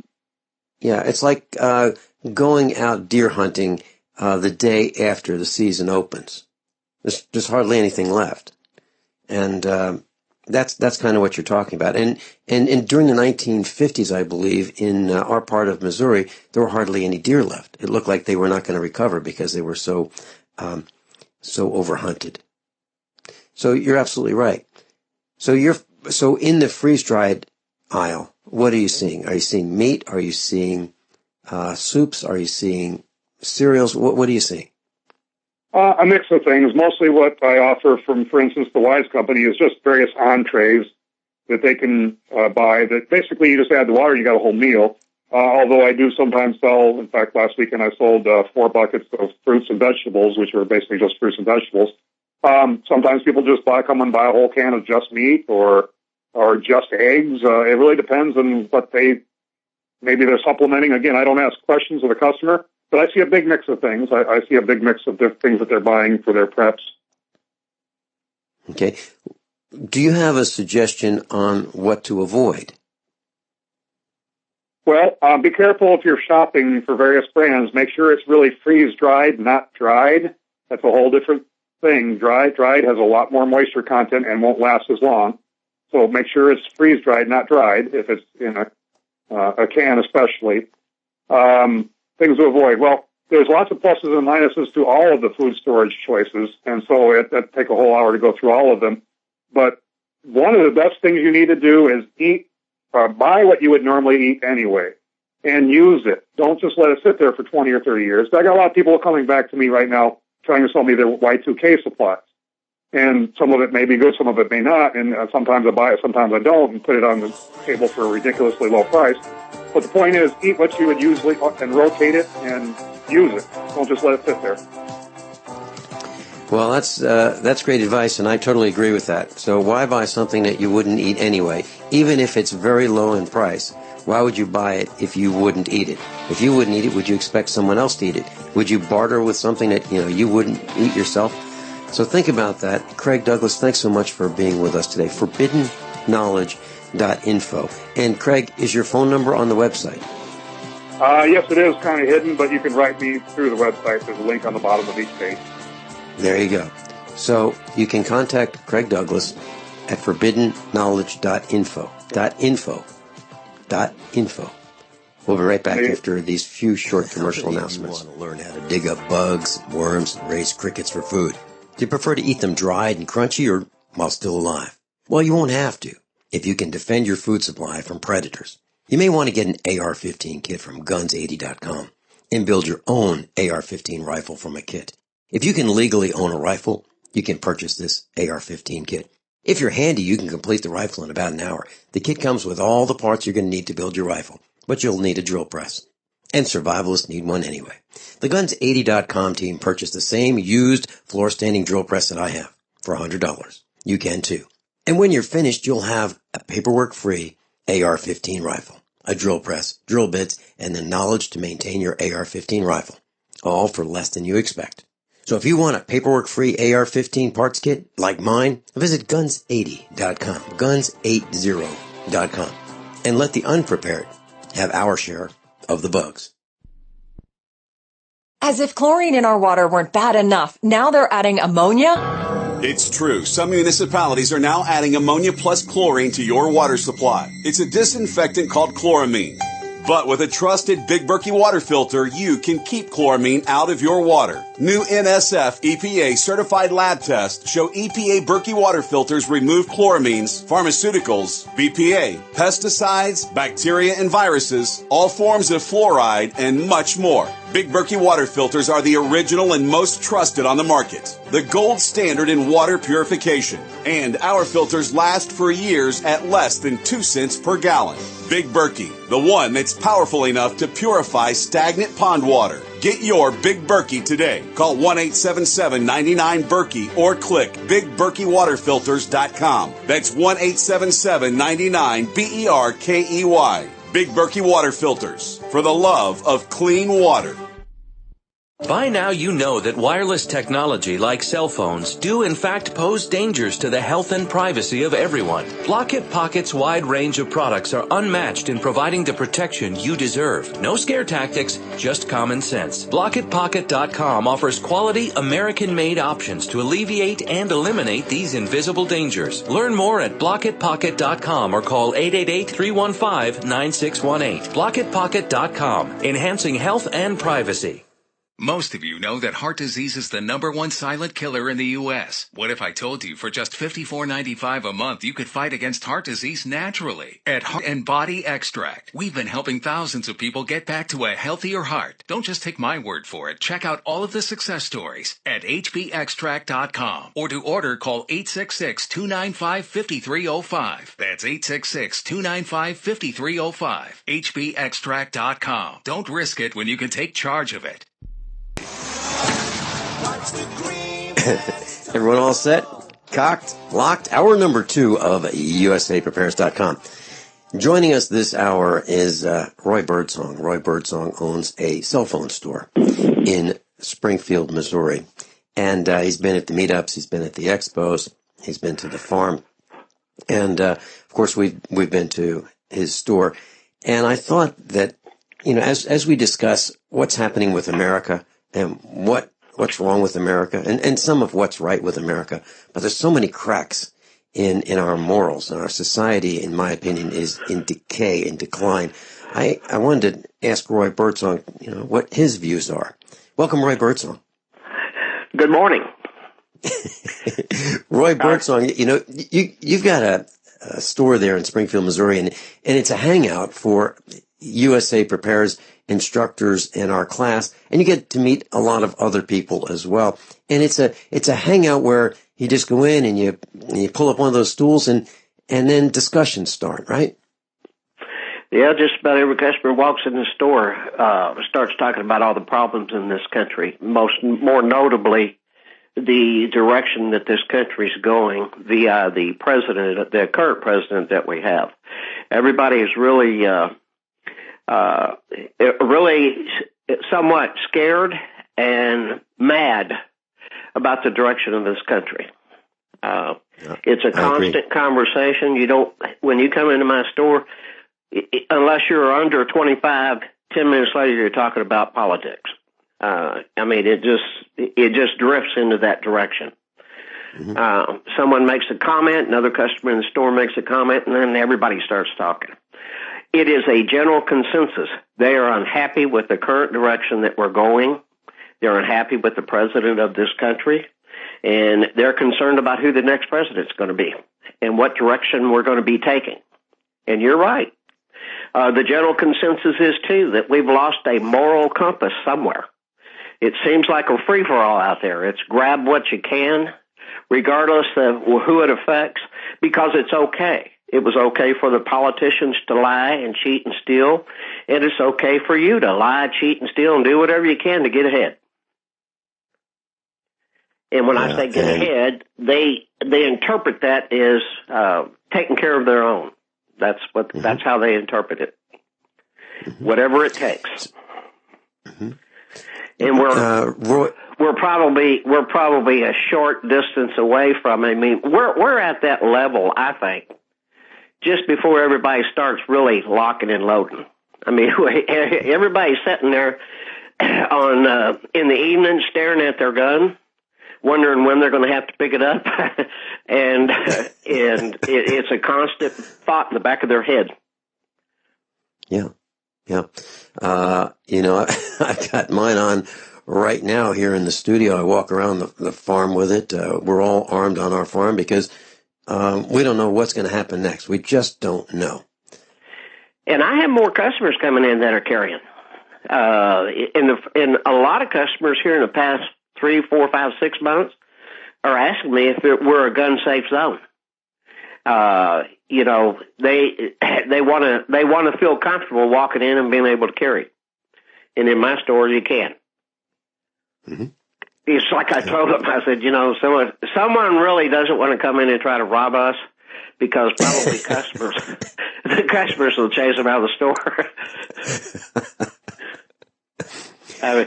Yeah, it's like going out deer hunting the day after the season opens. There's hardly anything left, and that's kind of what you're talking about. And during the 1950s, I believe, in our part of Missouri, there were hardly any deer left. It looked like they were not going to recover because they were so overhunted. So you're absolutely right. So in the freeze-dried aisle, what are you seeing? Are you seeing meat? Are you seeing soups? Are you seeing cereals? What are you seeing? A mix of things. Mostly what I offer from, for instance, the Wise Company is just various entrees that they can buy. That basically you just add the water and you got a whole meal. Although I do sometimes sell, in fact, last weekend I sold 4 buckets of fruits and vegetables, which are basically just fruits and vegetables. Sometimes people just come and buy a whole can of just meat or just eggs. It really depends on what maybe they're supplementing. Again, I don't ask questions of the customer, but I see a big mix of things. I see a big mix of things that they're buying for their preps. Okay. Do you have a suggestion on what to avoid? Well, be careful if you're shopping for various brands. Make sure it's really freeze-dried, not dried. That's a whole different thing. Dried has a lot more moisture content and won't last as long. So make sure it's freeze-dried, not dried, if it's in a can especially. Things to avoid. Well, there's lots of pluses and minuses to all of the food storage choices, and so it'd take a whole hour to go through all of them. But one of the best things you need to do is buy what you would normally eat anyway, and use it. Don't just let it sit there for 20 or 30 years. I got a lot of people coming back to me right now trying to sell me their Y2K supplies. And some of it may be good, some of it may not, and sometimes I buy it, sometimes I don't, and put it on the table for a ridiculously low price. But the point is, eat what you would usually and rotate it and use it. Don't just let it sit there. Well, that's great advice, and I totally agree with that. So why buy something that you wouldn't eat anyway, even if it's very low in price? Why would you buy it if you wouldn't eat it? If you wouldn't eat it, would you expect someone else to eat it? Would you barter with something that you wouldn't eat yourself? So think about that. Craig Douglas, thanks so much for being with us today. ForbiddenKnowledge.info. And Craig, is your phone number on the website? Yes, it is kind of hidden, but you can write me through the website. There's a link on the bottom of each page. There you go. So you can contact Craig Douglas at ForbiddenKnowledge.info. We'll be right back after these few short commercial announcements. You want to learn how to dig up bugs, worms, and raise crickets for food. Do you prefer to eat them dried and crunchy or while still alive? Well, you won't have to if you can defend your food supply from predators. You may want to get an AR-15 kit from guns80.com and build your own AR-15 rifle from a kit. If you can legally own a rifle, you can purchase this AR-15 kit. If you're handy, you can complete the rifle in about an hour. The kit comes with all the parts you're going to need to build your rifle, but you'll need a drill press. And survivalists need one anyway. The Guns80.com team purchased the same used floor-standing drill press that I have for $100. You can too. And when you're finished, you'll have a paperwork-free AR-15 rifle, a drill press, drill bits, and the knowledge to maintain your AR-15 rifle, all for less than you expect. So if you want a paperwork-free AR-15 parts kit like mine, visit Guns80.com, Guns80.com, and let the unprepared have our share of the bugs. As if chlorine in our water weren't bad enough, now they're adding ammonia? It's true. Some municipalities are now adding ammonia plus chlorine to your water supply. It's a disinfectant called chloramine. But with a trusted Big Berkey water filter, you can keep chloramine out of your water. New NSF EPA certified lab tests show EPA Berkey water filters remove chloramines, pharmaceuticals, BPA, pesticides, bacteria and viruses, all forms of fluoride, and much more. Big Berkey water filters are the original and most trusted on the market. The gold standard in water purification. And our filters last for years at less than 2 cents per gallon. Big Berkey, the one that's powerful enough to purify stagnant pond water. Get your Big Berkey today. Call 1-877-99-BERKEY or click BigBerkeyWaterFilters.com. That's 1-877-99-BERKEY. Big Berkey Water Filters, for the love of clean water. By now you know that wireless technology like cell phones do in fact pose dangers to the health and privacy of everyone. Block-It Pocket's wide range of products are unmatched in providing the protection you deserve. No scare tactics, just common sense. BlockItPocket.com offers quality American-made options to alleviate and eliminate these invisible dangers. Learn more at BlockItPocket.com or call 888-315-9618. BlockItPocket.com, enhancing health and privacy. Most of you know that heart disease is the #1 silent killer in the U.S. What if I told you for just $54.95 a month you could fight against heart disease naturally? At Heart and Body Extract, we've been helping thousands of people get back to a healthier heart. Don't just take my word for it. Check out all of the success stories at hbextract.com. Or to order, call 866-295-5305. That's 866-295-5305. hbextract.com. Don't risk it when you can take charge of it. Everyone all set? Cocked? Locked? Hour number 2 of USAPrepares.com. Joining us this hour is Roy Birdsong. Roy Birdsong owns a cell phone store in Springfield, Missouri. And he's been at the meetups, he's been at the expos, he's been to the farm. And, of course, we've been to his store. And I thought that, as we discuss what's happening with America and what's wrong with America and some of what's right with America, but there's so many cracks in our morals, and our society, in my opinion, is in decay, in decline. I wanted to ask Roy Birdsong, what his views are. Welcome, Roy Birdsong. Good morning. Roy Birdsong, you've got a store there in Springfield, Missouri, and it's a hangout for USA Prepares instructors in our class, and you get to meet a lot of other people as well. And it's a hangout where you just go in and you pull up one of those stools and then discussions start, right? Yeah, just about every customer walks in the store starts talking about all the problems in this country. More notably, the direction that this country's going via the current president that we have. Everybody is really somewhat scared and mad about the direction of this country. It's a constant conversation. When you come into my store, unless you're under 25, 10 minutes later you're talking about politics. It just drifts into that direction. Someone makes a comment, another customer in the store makes a comment, and then everybody starts talking. It is a general consensus. They are unhappy with the current direction that we're going. They're unhappy with the president of this country, and they're concerned about who the next president's going to be and what direction we're going to be taking. And you're right. The general consensus is, too, that we've lost a moral compass somewhere. It seems like a free-for-all out there. It's grab what you can, regardless of who it affects, because it's okay. It was okay for the politicians to lie and cheat and steal, and it's okay for you to lie, cheat, and steal, and do whatever you can to get ahead. And when I say get ahead, they interpret that as taking care of their own. That's how they interpret it. Whatever it takes. And we're probably a short distance away from. I mean, we're at that level, I think, just before everybody starts really locking and loading. I mean, everybody's sitting there in the evening staring at their gun, wondering when they're going to have to pick it up, and it's a constant thought in the back of their head. Yeah. I've got mine on right now here in the studio. I walk around the farm with it. We're all armed on our farm because we don't know what's going to happen next. We just don't know. And I have more customers coming in that are carrying. And a lot of customers here in the past 3, 4, 5, 6 months are asking me if we're a gun safe zone. They want to feel comfortable walking in and being able to carry. And in my store, you can. It's like I told them. I said, someone really doesn't want to come in and try to rob us, because probably the customers will chase them out of the store.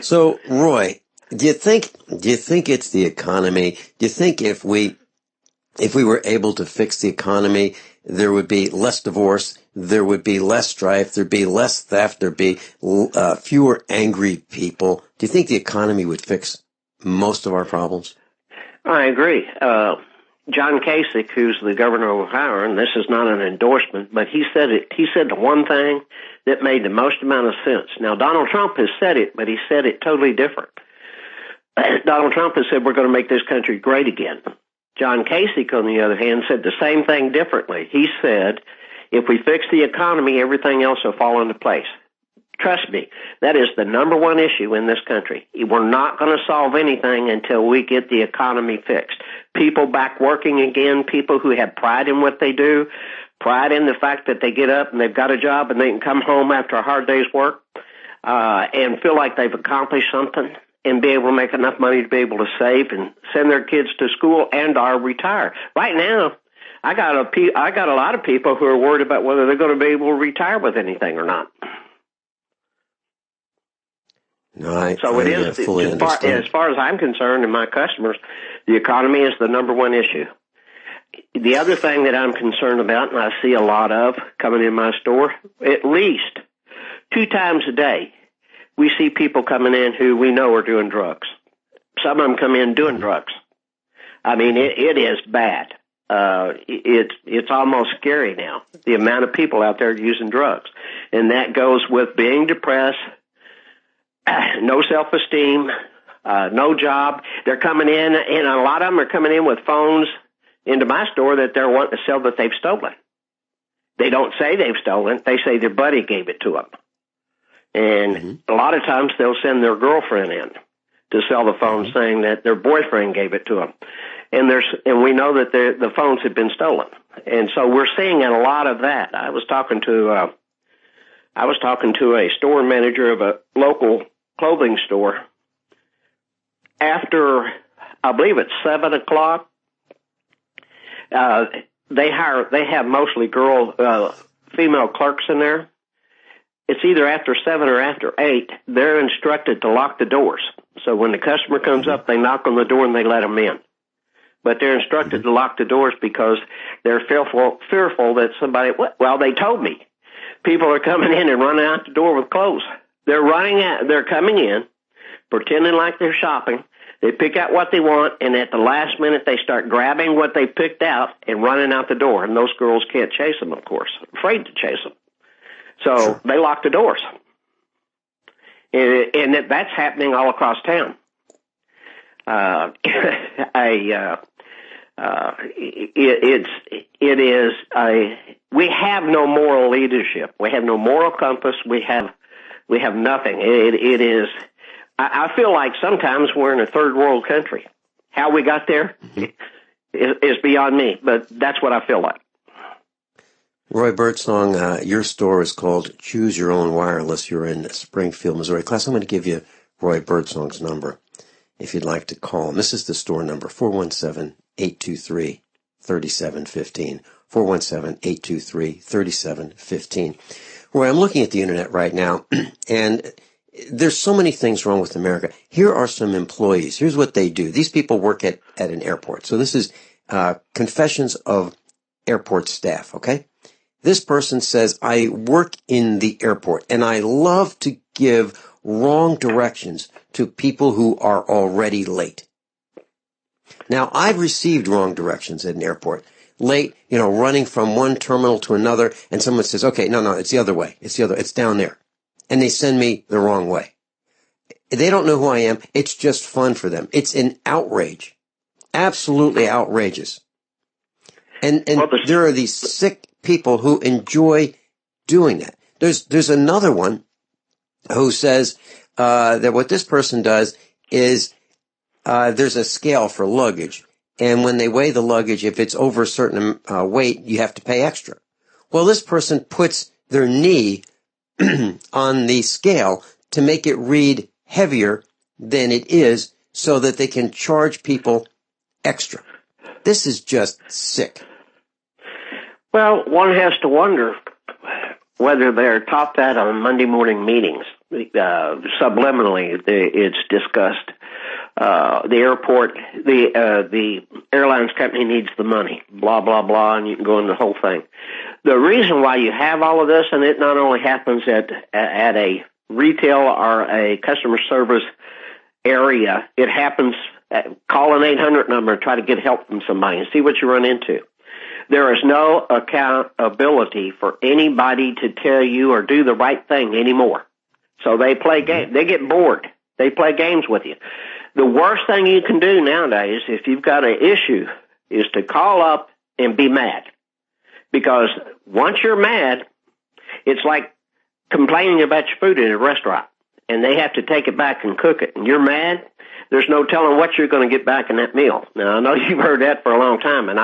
So, Roy, do you think it's the economy? Do you think if we were able to fix the economy, there would be less divorce, there would be less strife, there'd be less theft, there'd be fewer angry people? Do you think the economy would fix most of our problems? I agree. John Kasich, who's the governor of Ohio, and this is not an endorsement, but he said the one thing that made the most amount of sense. Now, Donald Trump has said it, but he said it totally different. Donald Trump has said we're going to make this country great again. John Kasich, on the other hand, said the same thing differently. He said, if we fix the economy, everything else will fall into place. Trust me, that is the number one issue in this country. We're not going to solve anything until we get the economy fixed. People back working again, people who have pride in what they do, pride in the fact that they get up and they've got a job and they can come home after a hard day's work and feel like they've accomplished something, and be able to make enough money to be able to save and send their kids to school and or retire. Right now, I got a lot of people who are worried about whether they're going to be able to retire with anything or not. No, I fully understand. As far as I'm concerned and my customers, the economy is the number one issue. The other thing that I'm concerned about, and I see a lot of coming in my store, at least 2 times a day, we see people coming in who we know are doing drugs. Some of them come in doing drugs. I mean, it is bad. It's almost scary now, the amount of people out there using drugs. And that goes with being depressed, no self-esteem, no job. They're coming in, and a lot of them are coming in with phones into my store that they're wanting to sell that they've stolen. They don't say they've stolen. They say their buddy gave it to them. And a lot of times they'll send their girlfriend in to sell the phone, saying that their boyfriend gave it to them. And we know that the phones have been stolen. And so we're seeing a lot of that. I was talking to a store manager of a local clothing store after I believe it's 7 o'clock. They have mostly female clerks in there. It's either after 7 or after 8. They're instructed to lock the doors. So when the customer comes up, they knock on the door and they let them in. But they're instructed to lock the doors because they're fearful that somebody, well, they told me people are coming in and running out the door with clothes. They're coming in, pretending like they're shopping. They pick out what they want, and at the last minute, they start grabbing what they picked out and running out the door. And those girls can't chase them, of course. Afraid to chase them. So they lock the doors. And that's happening all across town. We have no moral leadership. We have no moral compass. We have nothing. It is. I feel like sometimes we're in a third world country. How we got there is beyond me, but that's what I feel like. Roy Birdsong, your store is called Choose Your Own Wireless. You're in Springfield, Missouri. Class, I'm going to give you Roy Birdsong's number if you'd like to call him. This is the store number, 417-823-3715. 417-823-3715. Roy, I'm looking at the internet right now, and there's so many things wrong with America. Here are some employees. Here's what they do. These people work at an airport. So this is confessions of airport staff, okay? This person says, I work in the airport, and I love to give wrong directions to people who are already late. Now, I've received wrong directions at an airport. Late, running from one terminal to another, and someone says, okay, no, it's the other way. It's down there. And they send me the wrong way. They don't know who I am. It's just fun for them. It's an outrage. Absolutely outrageous. And there are these sick people who enjoy doing that. There's another one who says that what this person does is there's a scale for luggage, and when they weigh the luggage, if it's over a certain weight, you have to pay extra. Well, this person puts their knee on the scale to make it read heavier than it is so that they can charge people extra. This is just sick. Well, one has to wonder whether they're taught that on Monday morning meetings. Subliminally, it's discussed. The airport, the airlines company needs the money, blah, blah, blah, and you can go into the whole thing. The reason why you have all of this, and it not only happens at a retail or a customer service area, it happens, call an 800 number and try to get help from somebody and see what you run into. There is no accountability for anybody to tell you or do the right thing anymore. So they play games. They get bored. They play games with you. The worst thing you can do nowadays, if you've got an issue, is to call up and be mad. Because once you're mad, it's like complaining about your food at a restaurant, and they have to take it back and cook it. And you're mad, there's no telling what you're going to get back in that meal. Now, I know you've heard that for a long time, and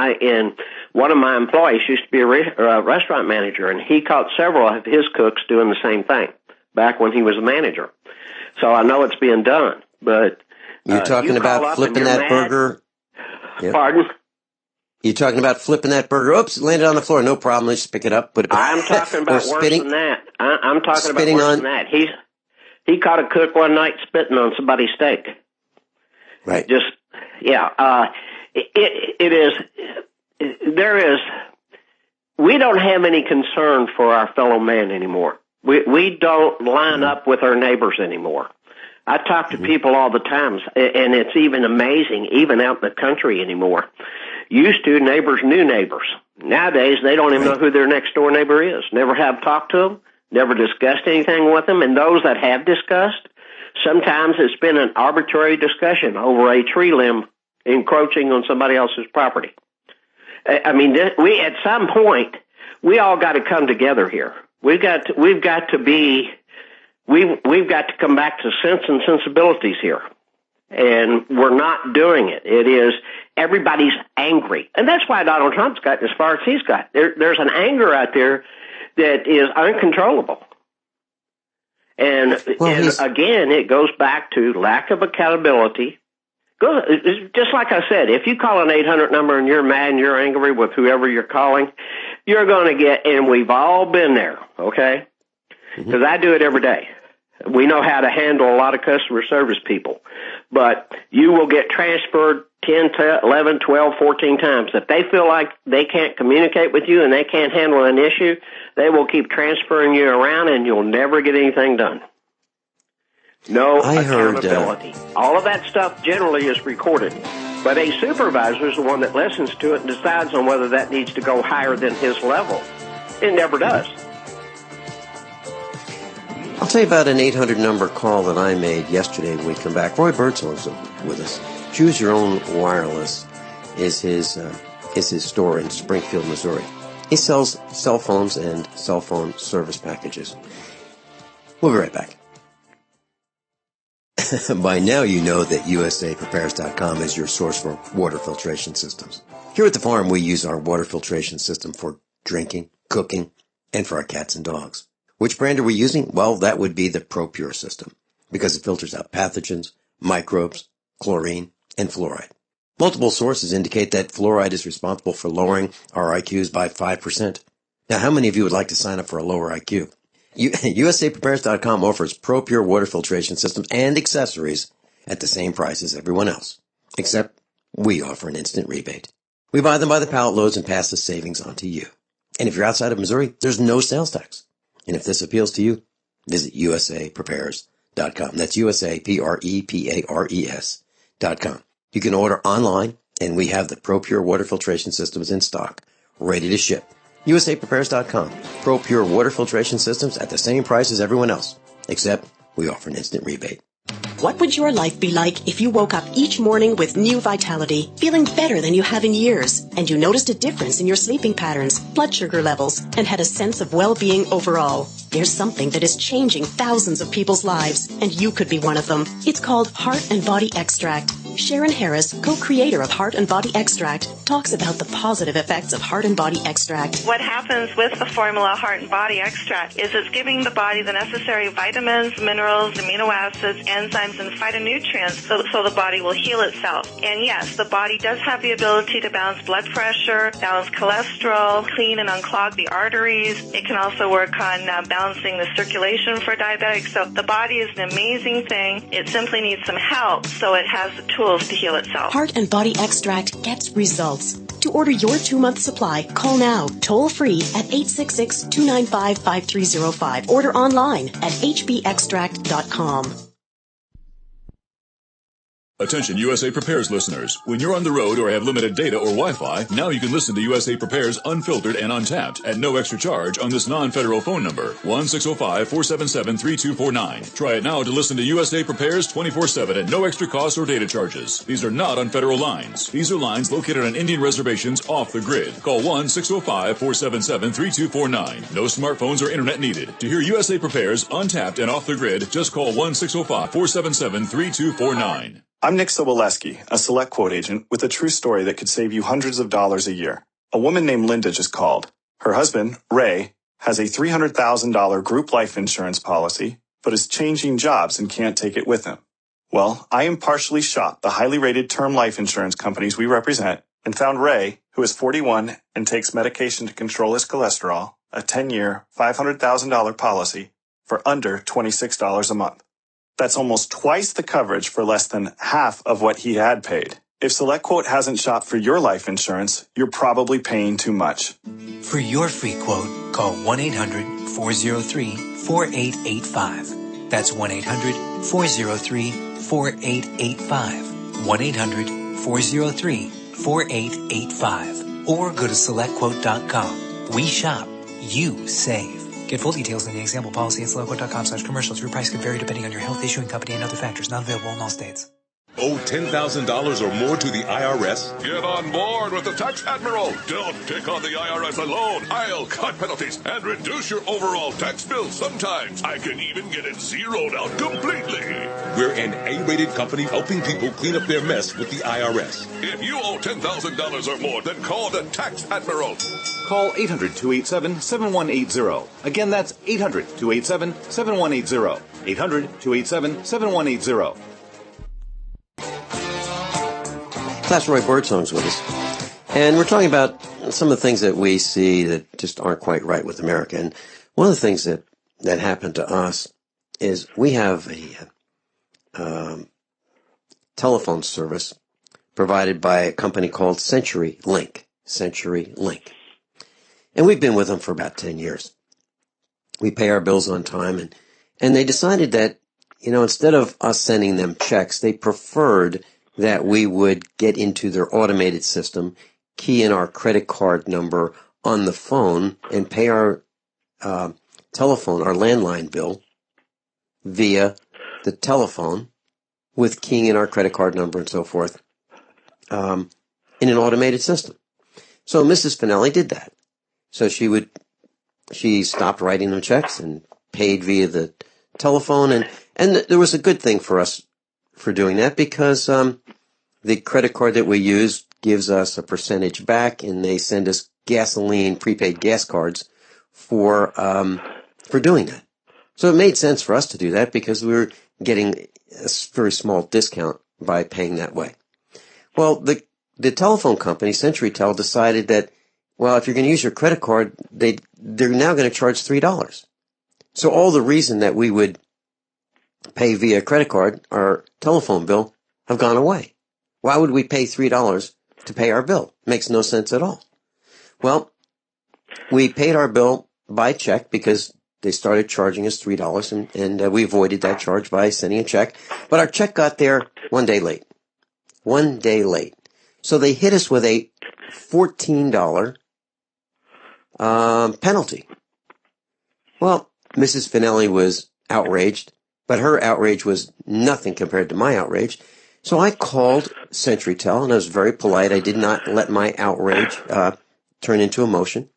one of my employees used to be a restaurant manager, and he caught several of his cooks doing the same thing back when he was a manager. So I know it's being done, but you're talking about flipping that burger. Yep. Pardon? You're talking about flipping that burger. Oops, it landed on the floor. No problem. Let's just pick it up, put it back. I'm talking about worse than that. I'm talking about worse than that. He caught a cook one night spitting on somebody's steak. Right. Just, yeah. We don't have any concern for our fellow man anymore. We don't line up with our neighbors anymore. I talk to people all the time, and it's even amazing, even out in the country anymore. Used to, neighbors knew neighbors. Nowadays, they don't even know who their next door neighbor is. Never have talked to them, never discussed anything with them, and those that have discussed, sometimes it's been an arbitrary discussion over a tree limb encroaching on somebody else's property. I mean, at some point, we all got to come together here. We've got to come back to sense and sensibilities here. And we're not doing it. It is, everybody's angry. And that's why Donald Trump's gotten as far as he's got. There's an anger out there that is uncontrollable. And again, it goes back to lack of accountability, Just like I said, if you call an 800 number and you're mad and you're angry with whoever you're calling, you're going to get, and we've all been there, okay? Because I do it every day. We know how to handle a lot of customer service people. But you will get transferred 10, 11, 12, 14 times. If they feel like they can't communicate with you and they can't handle an issue, they will keep transferring you around and you'll never get anything done. No accountability. All of that stuff generally is recorded. But a supervisor is the one that listens to it and decides on whether that needs to go higher than his level. It never does. I'll tell you about an 800 number call that I made yesterday when we come back. Roy Birdsong's with us. Choose Your Own Wireless is his store in Springfield, Missouri. He sells cell phones and cell phone service packages. We'll be right back. By now you know that USAPrepares.com is your source for water filtration systems. Here at the farm we use our water filtration system for drinking, cooking, and for our cats and dogs. Which brand are we using? Well, that would be the ProPure system, because it filters out pathogens, microbes, chlorine, and fluoride. Multiple sources indicate that fluoride is responsible for lowering our IQs by 5%. Now, how many of you would like to sign up for a lower IQ? USAPrepares.com offers ProPure water filtration systems and accessories at the same price as everyone else, except we offer an instant rebate. We buy them by the pallet loads and pass the savings on to you. And if you're outside of Missouri, there's no sales tax. And if this appeals to you, visit USAPrepares.com. That's USAPrepares.com. You can order online, and we have the ProPure water filtration systems in stock, ready to ship. USAPrepares.com. ProPure water filtration systems at the same price as everyone else, except we offer an instant rebate. What would your life be like if you woke up each morning with new vitality, feeling better than you have in years, and you noticed a difference in your sleeping patterns, blood sugar levels, and had a sense of well-being overall? There's something that is changing thousands of people's lives, and you could be one of them. It's called Heart and Body Extract. Sharon Harris, co-creator of Heart and Body Extract, talks about the positive effects of Heart and Body Extract. What happens with the formula Heart and Body Extract is it's giving the body the necessary vitamins, minerals, amino acids, enzymes, and phytonutrients so the body will heal itself. And yes, the body does have the ability to balance blood pressure, balance cholesterol, clean and unclog the arteries. It can also work on balancing the circulation for diabetics. So the body is an amazing thing. It simply needs some help, so it has the tools to heal itself. Heart and Body Extract gets results. To order your 2-month supply, call now, toll free at 866-295-5305. Order online at hbextract.com. Attention USA Prepares listeners. When you're on the road or have limited data or Wi-Fi, now you can listen to USA Prepares Unfiltered and Untapped at no extra charge on this non-federal phone number, 1-605-477-3249. Try it now to listen to USA Prepares 24/7 at no extra cost or data charges. These are not on federal lines. These are lines located on Indian reservations off the grid. Call 1-605-477-3249. No smartphones or internet needed. To hear USA Prepares Untapped and off the grid, just call 1-605-477-3249. I'm Nick Soboleski, a select quote agent with a true story that could save you hundreds of dollars a year. A woman named Linda just called. Her husband, Ray, has a $300,000 group life insurance policy, but is changing jobs and can't take it with him. Well, I impartially shopped the highly rated term life insurance companies we represent and found Ray, who is 41 and takes medication to control his cholesterol, a 10-year, $500,000 policy for under $26 a month. That's almost twice the coverage for less than half of what he had paid. If SelectQuote hasn't shopped for your life insurance, you're probably paying too much. For your free quote, call 1-800-403-4885. That's 1-800-403-4885. 1-800-403-4885. Or go to SelectQuote.com. We shop, you save. Get full details in the example policy at SelectQuote.com/commercials. Your price could vary depending on your health, issuing company, and other factors. Not available in all states. Owe $10,000 or more to the IRS? Get on board with the Tax Admiral. Don't take on the IRS alone. I'll cut penalties and reduce your overall tax bill. Sometimes I can even get it zeroed out completely. We're an A-rated company helping people clean up their mess with the IRS. If you owe $10,000 or more, then call the Tax Admiral. Call 800-287-7180. Again, that's 800-287-7180. 800-287-7180. Class Roy Birdsong's with us. And we're talking about some of the things that we see that just aren't quite right with America. And one of the things that happened to us is we have a telephone service provided by a company called CenturyLink. CenturyLink. And we've been with them for about 10 years. We pay our bills on time, and they decided that, instead of us sending them checks, they preferred that we would get into their automated system, key in our credit card number on the phone, and pay our telephone, our landline bill, via the telephone with keying in our credit card number and so forth in an automated system. So Mrs. Finelli did that. So she stopped writing them checks and paid via the telephone, and there was a good thing for us for doing that because the credit card that we use gives us a percentage back, and they send us gasoline prepaid gas cards for doing that. So it made sense for us to do that because we were getting a very small discount by paying that way. Well, the telephone company, CenturyTel, decided that, well, if you're going to use your credit card, they're now going to charge $3. So all the reason that we would pay via credit card, our telephone bill, have gone away. Why would we pay $3 to pay our bill? Makes no sense at all. Well, we paid our bill by check because they started charging us $3, and we avoided that charge by sending a check. But our check got there 1 day late. 1 day late. So they hit us with a $14 penalty. Well, Mrs. Finelli was outraged, but her outrage was nothing compared to my outrage. So I called CenturyTel, and I was very polite. I did not let my outrage turn into emotion.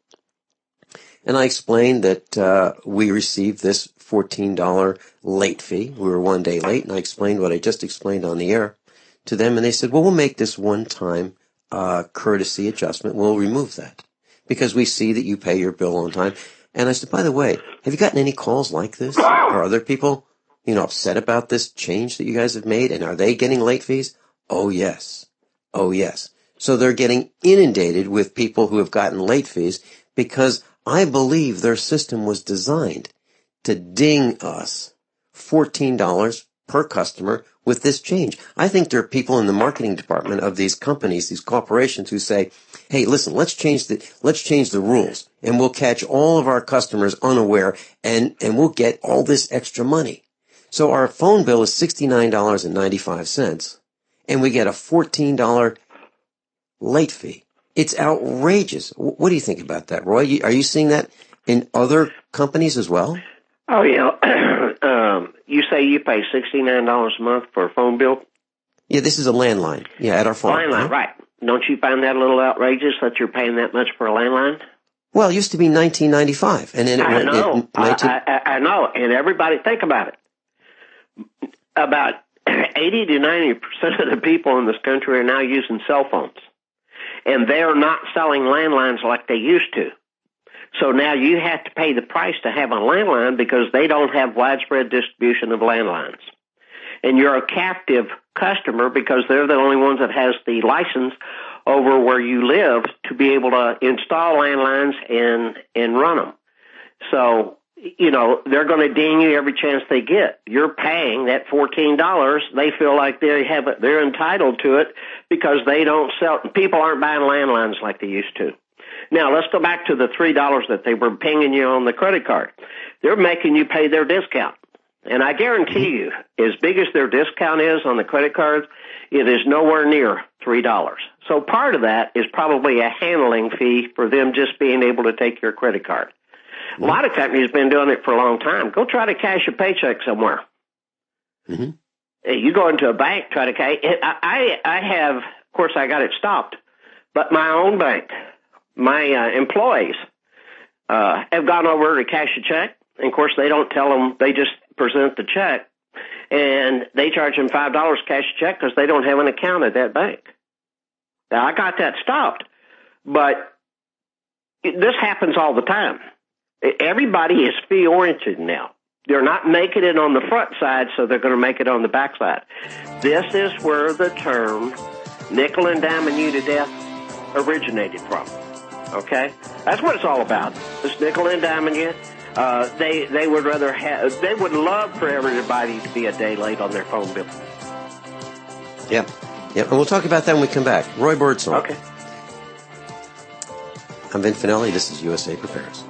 And I explained that we received this $14 late fee. We were 1 day late, and I explained what I just explained on the air to them, and they said, well, we'll make this one-time courtesy adjustment. We'll remove that because we see that you pay your bill on time. And I said, by the way, have you gotten any calls like this? Are other people, upset about this change that you guys have made? And are they getting late fees? Oh, yes. Oh, yes. So they're getting inundated with people who have gotten late fees because I believe their system was designed to ding us $14 per customer with this change. I think there are people in the marketing department of these companies, these corporations, who say, hey, listen, let's change the rules, and we'll catch all of our customers unaware, and we'll get all this extra money. So our phone bill is $69.95, and we get a $14 late fee. It's outrageous. What do you think about that, Roy? Are you seeing that in other companies as well? Oh, yeah. You say you pay $69 a month for a phone bill? Yeah, this is a landline. Yeah, at our phone. Landline, right. Don't you find that a little outrageous that you're paying that much for a landline? Well, it used to be $19.95, and then I know. I know, and everybody think about it. About 80 to 90% of the people in this country are now using cell phones, and they're not selling landlines like they used to. So now you have to pay the price to have a landline because they don't have widespread distribution of landlines. And you're a captive customer because they're the only ones that has the license over where you live to be able to install landlines and run them. So, they're going to ding you every chance they get. You're paying that $14. They feel like they're entitled to it because they don't sell. People aren't buying landlines like they used to. Now, let's go back to the $3 that they were pinging you on the credit card. They're making you pay their discount. And I guarantee you, as big as their discount is on the credit cards, it is nowhere near $3. So part of that is probably a handling fee for them just being able to take your credit card. A lot of companies have been doing it for a long time. Go try to cash a paycheck somewhere. Mm-hmm. You go into a bank, try to cash. I have, of course, I got it stopped, but my own bank, my employees have gone over to cash a check. And, of course, they don't tell them. They just present the check, and they charge them $5 to cash a check because they don't have an account at that bank. Now, I got that stopped, but this happens all the time. Everybody is fee-oriented now. They're not making it on the front side, so they're going to make it on the back side. This is where the term nickel and diming you to death originated from. Okay? That's what it's all about. This nickel and diming you. They would rather have, they would love for everybody to be a day late on their phone bill. Yeah. Yeah. And we'll talk about that when we come back. Roy Birdsong. Okay. I'm Vin Finelli. This is USA Prepares.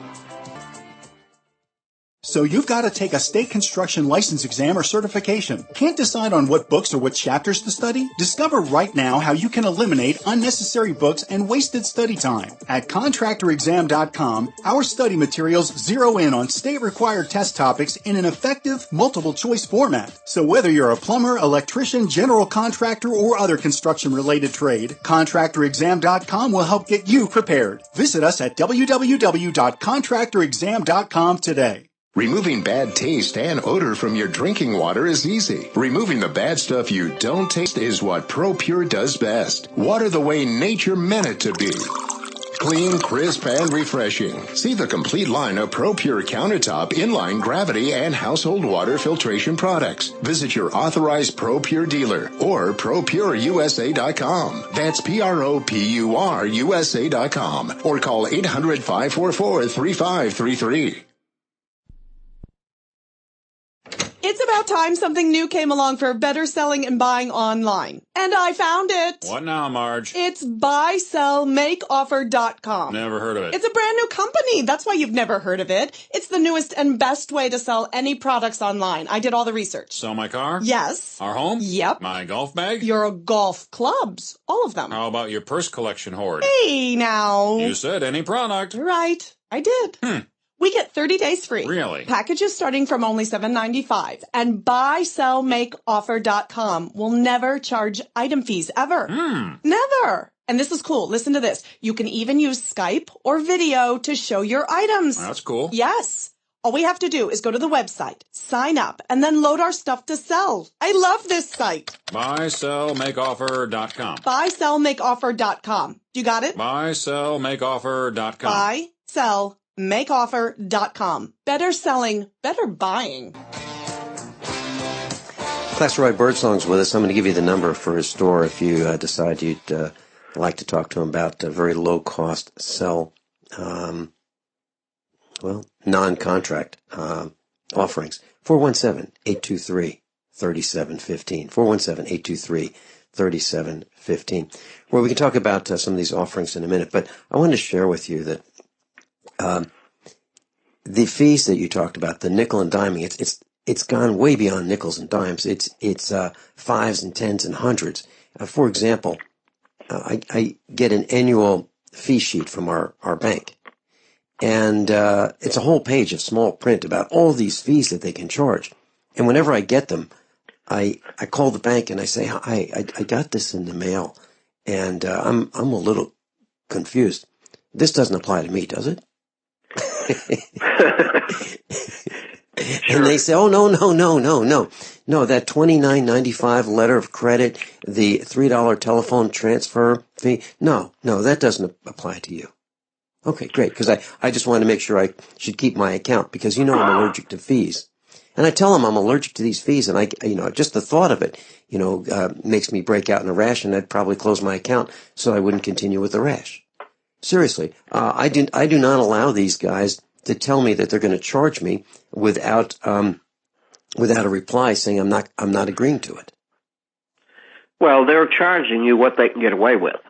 So you've got to take a state construction license exam or certification. Can't decide on what books or what chapters to study? Discover right now how you can eliminate unnecessary books and wasted study time. At contractorexam.com, our study materials zero in on state-required test topics in an effective, multiple-choice format. So whether you're a plumber, electrician, general contractor, or other construction-related trade, contractorexam.com will help get you prepared. Visit us at www.contractorexam.com today. Removing bad taste and odor from your drinking water is easy. Removing the bad stuff you don't taste is what ProPure does best. Water the way nature meant it to be. Clean, crisp, and refreshing. See the complete line of ProPure countertop, inline, gravity, and household water filtration products. Visit your authorized ProPure dealer or ProPureUSA.com. That's ProPureUSA.com or call 800-544-3533. It's about time something new came along for better selling and buying online. And I found it. What now, Marge? It's buysellmakeoffer.com. Never heard of it. It's a brand new company. That's why you've never heard of it. It's the newest and best way to sell any products online. I did all the research. Sell my car? Yes. Our home? Yep. My golf bag? Your golf clubs. All of them. How about your purse collection hoard? Hey, now. You said any product. Right. I did. We get 30 days free. Really? Packages starting from only $7.95. And buysellmakeoffer.com will never charge item fees ever. Never. And this is cool. Listen to this. You can even use Skype or video to show your items. That's cool. Yes. All we have to do is go to the website, sign up, and then load our stuff to sell. I love this site. Buysellmakeoffer.com. Buysellmakeoffer.com. You got it? Buysellmakeoffer.com. Buysellmakeoffer.com. Better selling, better buying. Class Roy Birdsong's with us. I'm going to give you the number for his store if you decide you'd like to talk to him about very low-cost sell, non-contract offerings. 417-823-3715. 417-823-3715. Where we can talk about some of these offerings in a minute. But I wanted to share with you that the fees that you talked about, the nickel and diming, it's gone way beyond nickels and dimes. It's fives and tens and hundreds. For example, I get an annual fee sheet from our bank, and it's a whole page of small print about all these fees that they can charge. And whenever I get them, I call the bank and I say, "Hi, I got this in the mail, and I'm a little confused. This doesn't apply to me, does it?" And they say, "Oh, no. No, that $29.95 letter of credit, the $3 telephone transfer fee, no, that doesn't apply to you." Okay, great, because I just wanted to make sure I should keep my account, because I'm allergic to fees. And I tell them I'm allergic to these fees, and just the thought of it, makes me break out in a rash, and I'd probably close my account so I wouldn't continue with the rash. Seriously, I do not allow these guys to tell me that they're going to charge me without a reply saying I'm not agreeing to it. Well, they're charging you what they can get away with.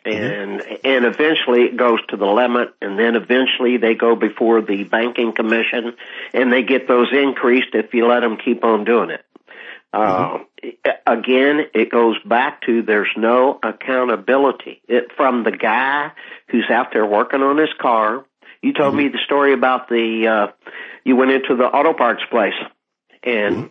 And eventually it goes to the limit, and then eventually they go before the banking commission, and they get those increased if you let them keep on doing it. Again, it goes back to there's no accountability. From the guy who's out there working on his car. You told me the story about you went into the auto parts place, and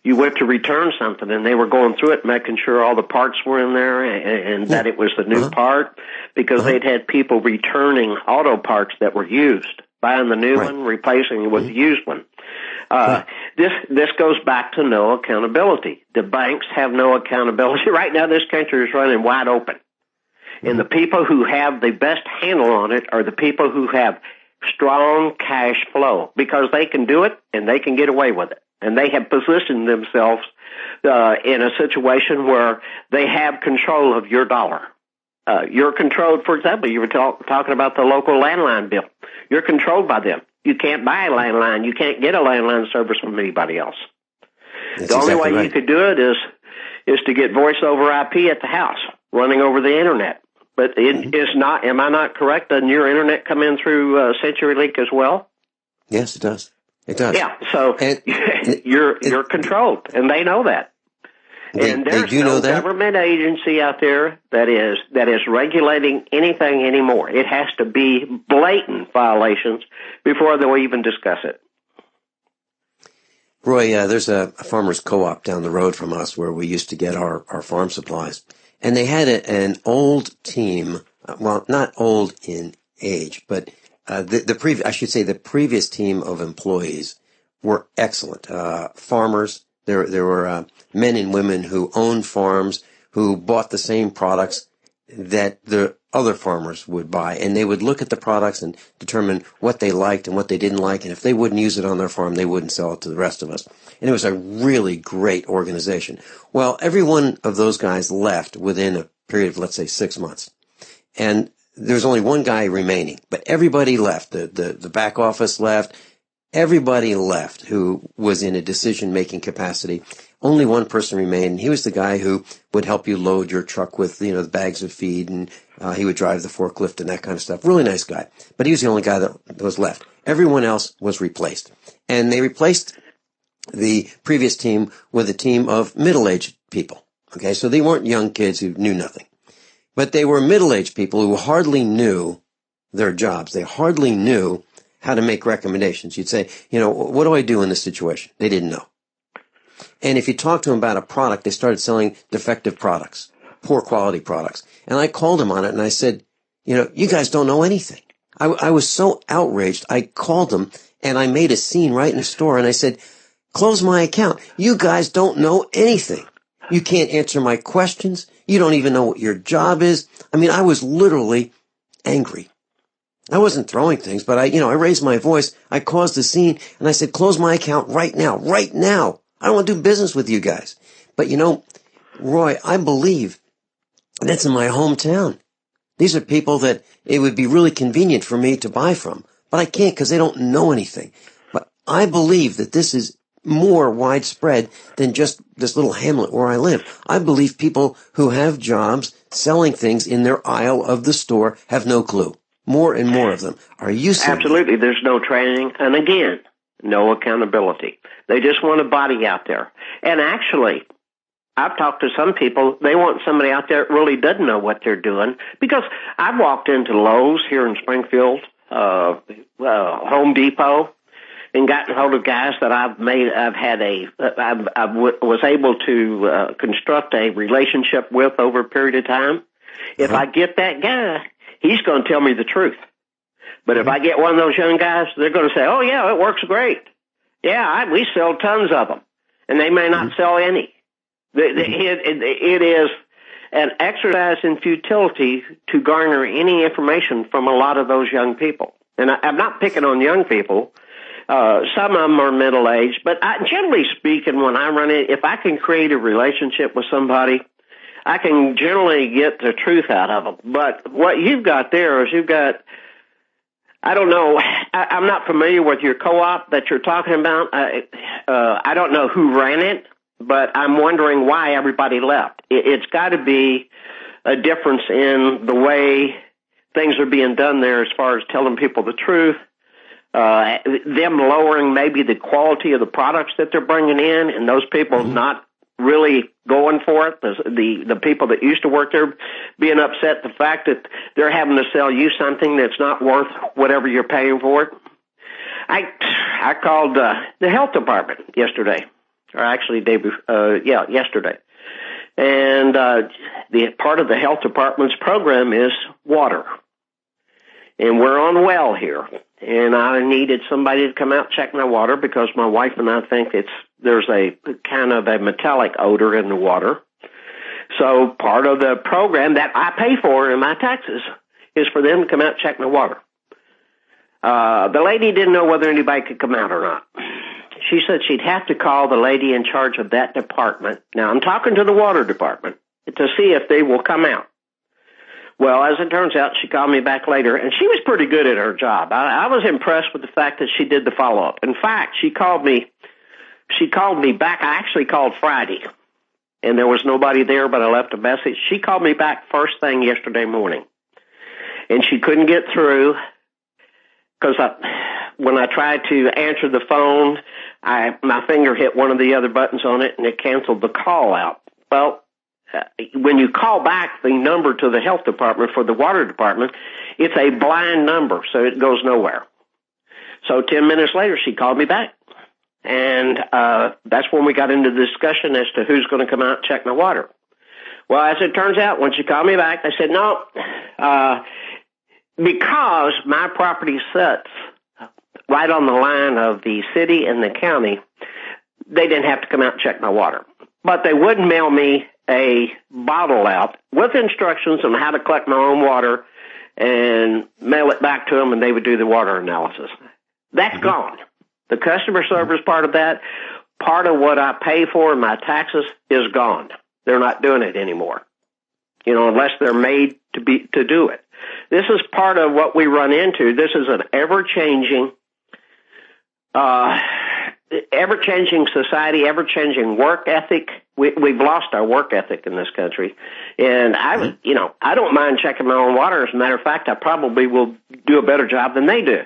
you went to return something, and they were going through it, making sure all the parts were in there and that it was the new part, because they'd had people returning auto parts that were used, buying the new one, replacing it with the used one. This goes back to no accountability. The banks have no accountability. Right now, this country is running wide open. And the people who have the best handle on it are the people who have strong cash flow because they can do it and they can get away with it. And they have positioned themselves in a situation where they have control of your dollar. You're controlled, for example, you were talking about the local landline bill. You're controlled by them. You can't buy a landline. You can't get a landline service from anybody else. The only way you could do it is to get voice over IP at the house, running over the internet. But it is not. Am I not correct? Doesn't your internet come in through CenturyLink as well? Yes, it does. It does. Yeah. So you're controlled, and they know that. And there's no government agency out there that is regulating anything anymore. It has to be blatant violations before they'll even discuss it. Roy, there's a farmer's co-op down the road from us where we used to get our farm supplies. And they had an old team, well, not old in age, but the previous team of employees were excellent. Farmers, there were men and women who owned farms, who bought the same products that the other farmers would buy, and they would look at the products and determine what they liked and what they didn't like, and if they wouldn't use it on their farm, they wouldn't sell it to the rest of us. And it was a really great organization. Well, every one of those guys left within a period of, let's say, 6 months. And there's only one guy remaining, but everybody left. The back office left. Everybody left who was in a decision-making capacity. Only one person remained. He was the guy who would help you load your truck with, the bags of feed, and he would drive the forklift and that kind of stuff. Really nice guy. But he was the only guy that was left. Everyone else was replaced. And they replaced the previous team with a team of middle-aged people. Okay, so they weren't young kids who knew nothing. But they were middle-aged people who hardly knew their jobs. They hardly knew how to make recommendations. You'd say, what do I do in this situation? They didn't know. And if you talk to them about a product, they started selling defective products, poor quality products. And I called them on it and I said, you guys don't know anything. I was so outraged. I called them and I made a scene right in the store and I said, close my account. You guys don't know anything. You can't answer my questions. You don't even know what your job is. I mean, I was literally angry. I wasn't throwing things, but I raised my voice. I caused a scene and I said, close my account right now, right now. I don't want to do business with you guys. But Roy, I believe that's in my hometown. These are people that it would be really convenient for me to buy from, but I can't because they don't know anything. But I believe that this is more widespread than just this little hamlet where I live. I believe people who have jobs selling things in their aisle of the store have no clue. More and more of them. Are you serious? Absolutely. There's no training. And again, no accountability. They just want a body out there. And actually, I've talked to some people, they want somebody out there that really doesn't know what they're doing. Because I've walked into Lowe's here in Springfield, Home Depot, and gotten hold of guys that I was able to construct a relationship with over a period of time. If I get that guy, he's going to tell me the truth. But if I get one of those young guys, they're going to say, oh, yeah, it works great. Yeah, we sell tons of them. And they may not sell any. It is an exercise in futility to garner any information from a lot of those young people. And I'm not picking on young people. Some of them are middle-aged. But generally speaking, when I run it, if I can create a relationship with somebody, I can generally get the truth out of them. But what you've got there is I don't know, I'm not familiar with your co-op that you're talking about. I don't know who ran it, but I'm wondering why everybody left. It's got to be a difference in the way things are being done there as far as telling people the truth, them lowering maybe the quality of the products that they're bringing in, and those people not really going for it. The people that used to work there being upset the fact that they're having to sell you something that's not worth whatever you're paying for it. I called the health department yesterday, or actually yesterday. And the part of the health department's program is water. And we're on well here. And I needed somebody to come out and check my water because my wife and I think there's a kind of a metallic odor in the water. So part of the program that I pay for in my taxes is for them to come out and check my water. The lady didn't know whether anybody could come out or not. She said she'd have to call the lady in charge of that department. Now, I'm talking to the water department to see if they will come out. Well, as it turns out, she called me back later, and she was pretty good at her job. I was impressed with the fact that she did the follow-up. In fact, she called me back. I actually called Friday, and there was nobody there, but I left a message. She called me back first thing yesterday morning, and she couldn't get through because when I tried to answer the phone, my finger hit one of the other buttons on it, and it canceled the call out. Well, when you call back the number to the health department for the water department, it's a blind number, so it goes nowhere. So 10 minutes later, she called me back, and that's when we got into the discussion as to who's going to come out and check my water. Well, as it turns out, when she called me back, I said, no, because my property sits right on the line of the city and the county, they didn't have to come out and check my water. But they would mail me a bottle out with instructions on how to collect my own water and mail it back to them, and they would do the water analysis. That's gone. The customer service part of that, part of what I pay for in my taxes, is gone. They're not doing it anymore, unless they're made to do it. This is part of what we run into. This is an ever-changing society, ever-changing work ethic. We've lost our work ethic in this country. And I don't mind checking my own water. As a matter of fact, I probably will do a better job than they do.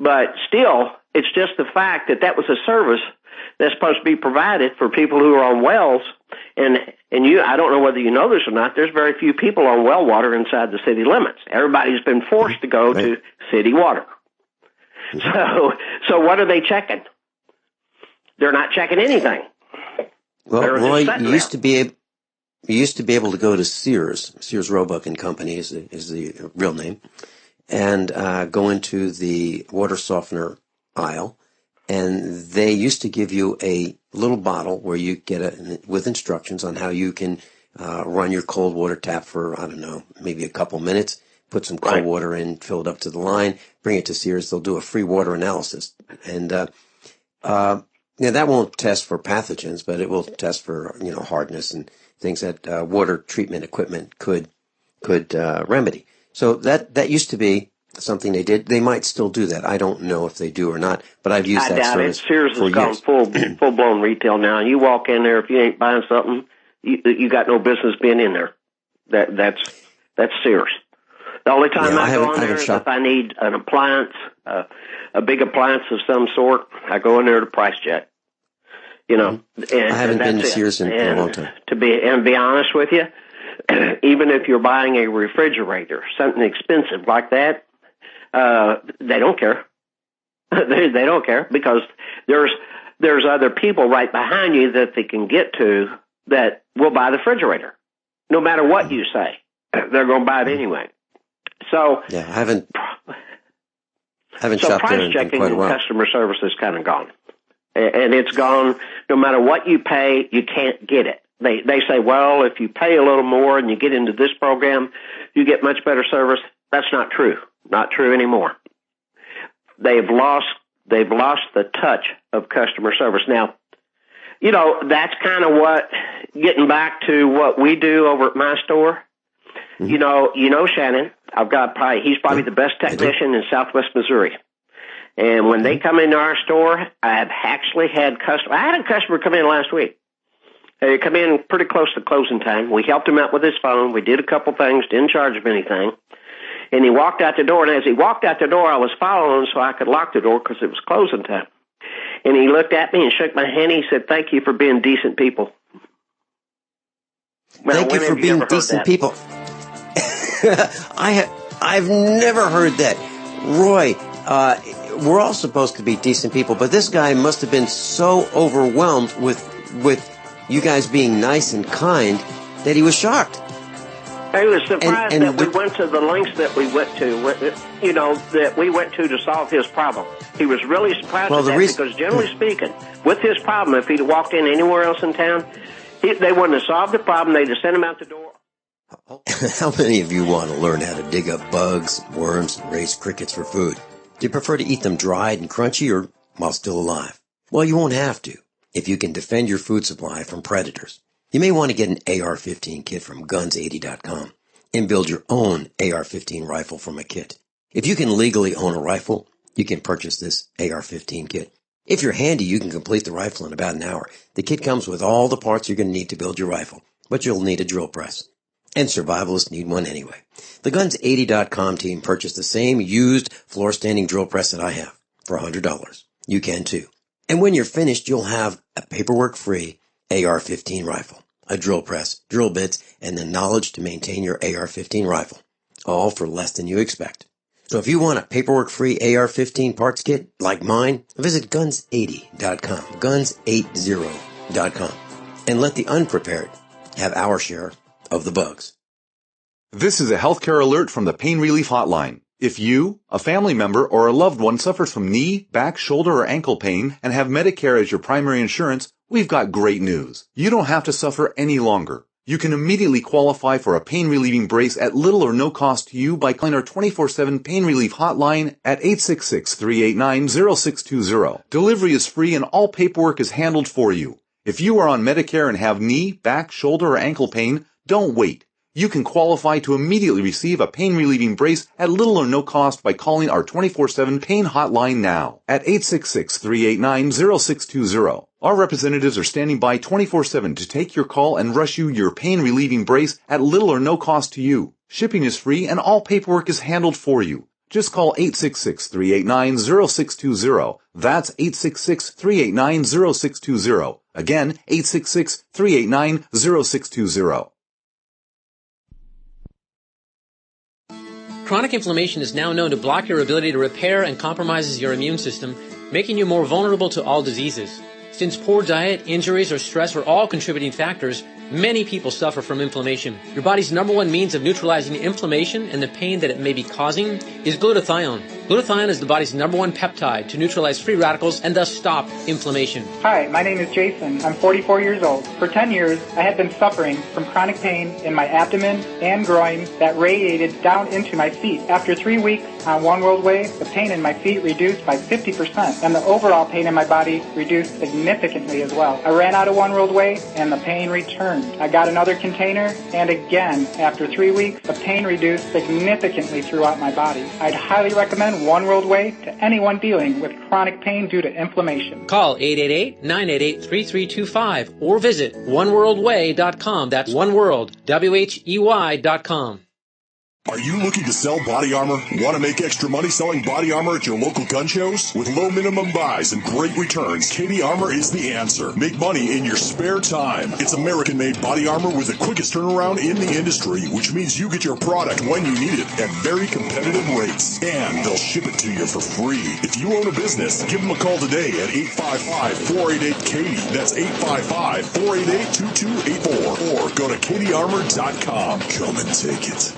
But still, it's just the fact that was a service that's supposed to be provided for people who are on wells. And I don't know whether you know this or not, there's very few people on well water inside the city limits. Everybody's been forced to go to city water. So what are they checking? They're not checking anything. Well, Roy, you used to be able to go to Sears Roebuck and Company is the real name, and go into the water softener aisle, and they used to give you a little bottle where you get with instructions on how you can run your cold water tap for, I don't know, maybe a couple minutes, put some cold water in, fill it up to the line, bring it to Sears. They'll do a free water analysis, and that won't test for pathogens, but it will test for hardness and things that water treatment equipment could remedy. So that used to be something they did. They might still do that. I don't know if they do or not, but I've used that service for years. Sears has gone full blown retail now. You walk in there, if you ain't buying something, you got no business being in there. That's Sears. The only time I go in there is if I need an appliance, a big appliance of some sort. I go in there to price check. And I haven't been to Sears in a long time. To be honest with you, even if you're buying a refrigerator, something expensive like that, they don't care. They don't care because there's other people right behind you that they can get to that will buy the refrigerator, no matter what you say. They're going to buy it anyway. So I haven't so shopped there price in checking quite a and while. customer service is kind of gone, and it's gone. No matter what you pay, you can't get it. They say, well, if you pay a little more and you get into this program, you get much better service. That's not true. Not true anymore. They've lost the touch of customer service. Now, that's kind of what, getting back to what we do over at my store. Mm-hmm. Shannon, he's probably the best technician in Southwest Missouri. And when they come into our store, I've actually had I had a customer come in last week. They come in pretty close to closing time. We helped him out with his phone. We did a couple things, didn't charge him anything. And he walked out the door, and as he walked out the door, I was following him so I could lock the door because it was closing time. And he looked at me and shook my hand. He said, "Thank you for being decent people." Well, Thank you for being decent people. I've never heard that. Roy, we're all supposed to be decent people, but this guy must have been so overwhelmed with you guys being nice and kind that he was shocked. I was surprised that we went to the lengths that we went to solve his problem. He was really surprised at that because, generally speaking, with his problem, if he'd walked in anywhere else in town, they wouldn't have solved the problem. They'd have sent him out the door. How many of you want to learn how to dig up bugs, worms, and raise crickets for food? Do you prefer to eat them dried and crunchy or while still alive? Well, you won't have to if you can defend your food supply from predators. You may want to get an AR-15 kit from guns80.com and build your own AR-15 rifle from a kit. If you can legally own a rifle, you can purchase this AR-15 kit. If you're handy, you can complete the rifle in about an hour. The kit comes with all the parts you're going to need to build your rifle, but you'll need a drill press. And survivalists need one anyway. The Guns80.com team purchased the same used floor-standing drill press that I have for $100. You can too. And when you're finished, you'll have a paperwork-free AR-15 rifle, a drill press, drill bits, and the knowledge to maintain your AR-15 rifle, all for less than you expect. So if you want a paperwork-free AR-15 parts kit like mine, visit Guns80.com, Guns80.com, and let the unprepared have our share of the bugs. This is a healthcare alert from the Pain Relief Hotline. If you, a family member, or a loved one suffers from knee, back, shoulder, or ankle pain and have Medicare as your primary insurance, we've got great news. You don't have to suffer any longer. You can immediately qualify for a pain-relieving brace at little or no cost to you by calling our 24/7 Pain Relief Hotline at 866-389-0620. Delivery is free and all paperwork is handled for you. If you are on Medicare and have knee, back, shoulder, or ankle pain, don't wait. You can qualify to immediately receive a pain-relieving brace at little or no cost by calling our 24/7 Pain Hotline now at 866-389-0620. Our representatives are standing by 24/7 to take your call and rush you your pain-relieving brace at little or no cost to you. Shipping is free and all paperwork is handled for you. Just call 866-389-0620. That's 866-389-0620. Again, 866-389-0620. Chronic inflammation is now known to block your ability to repair and compromises your immune system, making you more vulnerable to all diseases. Since poor diet, injuries, or stress are all contributing factors, many people suffer from inflammation. Your body's number one means of neutralizing inflammation and the pain that it may be causing is glutathione. Glutathione is the body's number one peptide to neutralize free radicals and thus stop inflammation. Hi, my name is Jason. I'm 44 years old. For 10 years, I had been suffering from chronic pain in my abdomen and groin that radiated down into my feet. After 3 weeks on One World Way, the pain in my feet reduced by 50%, and the overall pain in my body reduced significantly as well. I ran out of One World Way, and the pain returned. I got another container, and again, after 3 weeks, the pain reduced significantly throughout my body. I'd highly recommend One World Way to anyone dealing with chronic pain due to inflammation. Call 888-988-3325 or visit oneworldway.com. That's oneworld, WHEY.com. Are you looking to sell body armor? Want to make extra money selling body armor at your local gun shows? With low minimum buys and great returns, Katie Armor is the answer. Make money in your spare time. It's American-made body armor with the quickest turnaround in the industry, which means you get your product when you need it at very competitive rates. And they'll ship it to you for free. If you own a business, give them a call today at 855-488-KATIE. That's 855-488-2284. Or go to katiearmor.com. Come and take it.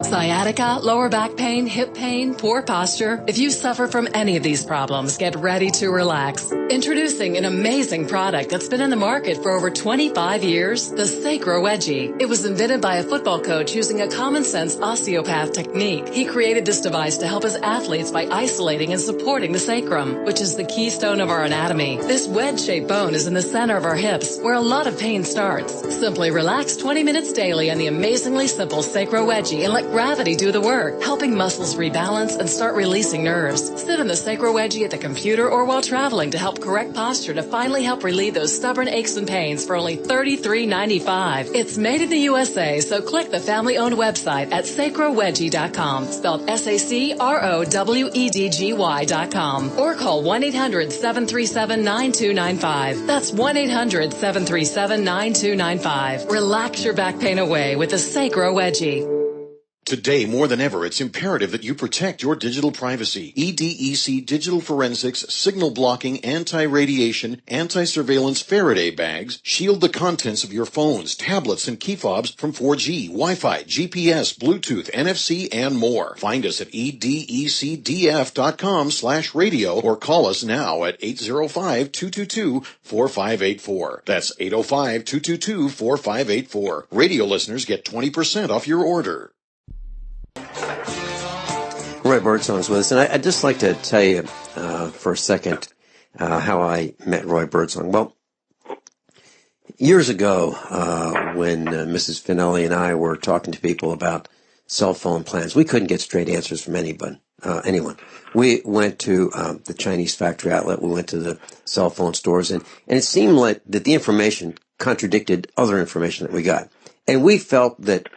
Sciatica, lower back pain, hip pain, poor posture. If you suffer from any of these problems, get ready to relax. Introducing an amazing product that's been in the market for over 25 years, the Sacro Wedgie. It was invented by a football coach using a common sense osteopath technique. He created this device to help his athletes by isolating and supporting the sacrum, which is the keystone of our anatomy. This wedge-shaped bone is in the center of our hips, where a lot of pain starts. Simply relax 20 minutes daily on the amazingly simple Sacro Wedgie and let gravity do the work, helping muscles rebalance and start releasing nerves. Sit in the Sacro Wedgie at the computer or while traveling to help correct posture to finally help relieve those stubborn aches and pains for only $33.95. It's made in the USA, so click the family-owned website at sacrowedgie.com, spelled SACROWEDGY.com, or call 1-800-737-9295. That's 1-800-737-9295. Relax your back pain away with the Sacro Wedgie. Today, more than ever, it's imperative that you protect your digital privacy. EDEC Digital Forensics, Signal Blocking, Anti-Radiation, Anti-Surveillance Faraday bags shield the contents of your phones, tablets, and key fobs from 4G, Wi-Fi, GPS, Bluetooth, NFC, and more. Find us at edecdf.com/radio or call us now at 805-222-4584. That's 805-222-4584. Radio listeners get 20% off your order. Roy Birdsong's with us, and I'd just like to tell you for a second how I met Roy Birdsong. Well, years ago, when Mrs. Finelli and I were talking to people about cell phone plans, we couldn't get straight answers from anyone. We went to the Chinese factory outlet. We went to the cell phone stores, and it seemed like that the information contradicted other information that we got, and we felt that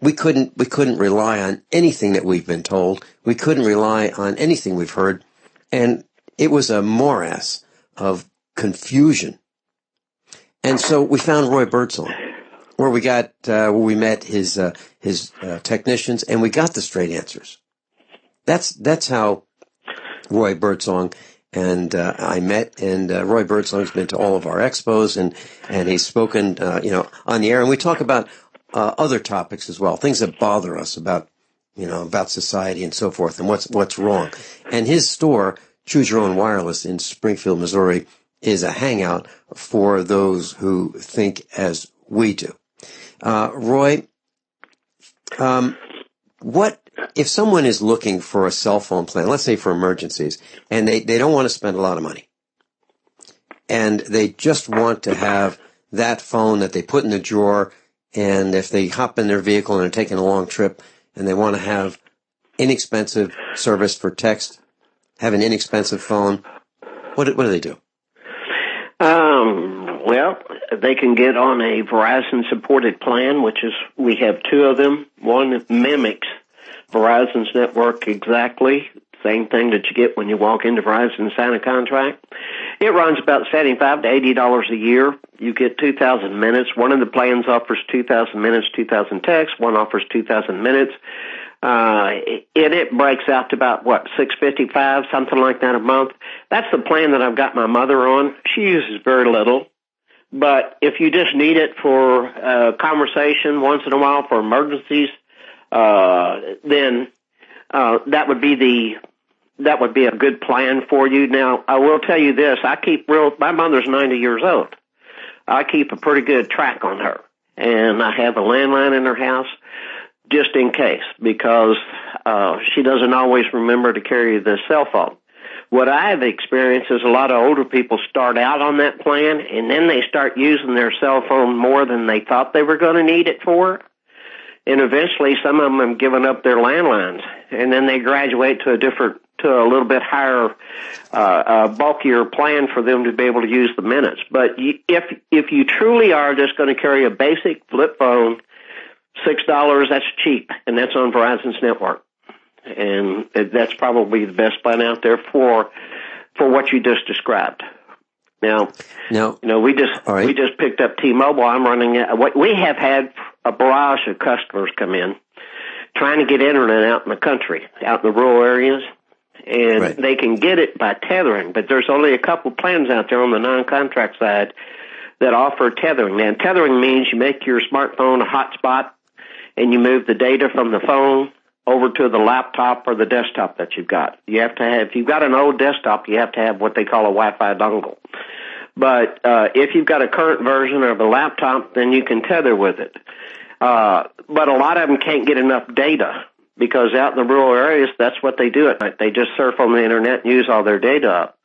we couldn't rely on anything that we've been told. We couldn't rely on anything we've heard, and it was a morass of confusion. And so we found Roy Birdsong, where we met his technicians, and we got the straight answers. That's how Roy Birdsong and I met, and Roy Birdsong's been to all of our expos, and he's spoken on the air, and we talk about other topics as well, things that bother us about society and so forth, and what's wrong. And his store, Choose Your Own Wireless in Springfield, Missouri, is a hangout for those who think as we do. Roy, what if someone is looking for a cell phone plan, let's say for emergencies, and they don't want to spend a lot of money, and they just want to have that phone that they put in the drawer, and if they hop in their vehicle and are taking a long trip and they want to have inexpensive service for text, have an inexpensive phone, what do they do? Well, they can get on a Verizon-supported plan, which is, we have two of them. One mimics Verizon's network exactly, same thing that you get when you walk into Verizon and sign a contract. It runs about $75 to $80 a year. You get 2,000 minutes. One of the plans offers 2,000 minutes, 2,000 texts. One offers 2,000 minutes. It breaks out to about, $6.55, something like that a month. That's the plan that I've got my mother on. She uses very little. But if you just need it for conversation once in a while for emergencies, then that would be a good plan for you. Now, I will tell you this. My mother's 90 years old. I keep a pretty good track on her. And I have a landline in her house just in case, because she doesn't always remember to carry the cell phone. What I have experienced is a lot of older people start out on that plan, and then they start using their cell phone more than they thought they were going to need it for. And eventually some of them have given up their landlines, and then they graduate to a little bit higher, bulkier plan for them to be able to use the minutes. But if you truly are just going to carry a basic flip phone, $6, that's cheap, and that's on Verizon's network. And that's probably the best plan out there for what you just described. Now, we just picked up T-Mobile. I'm running we have had a barrage of customers come in trying to get internet out in the country, out in the rural areas, and they can get it by tethering, but there's only a couple plans out there on the non-contract side that offer tethering. And tethering means you make your smartphone a hotspot and you move the data from the phone over to the laptop or the desktop that you've got. If you've got an old desktop, you have to have what they call a Wi-Fi dongle. But if you've got a current version of a laptop, then you can tether with it. But a lot of them can't get enough data, because out in the rural areas, that's what they do at night. They just surf on the internet and use all their data up.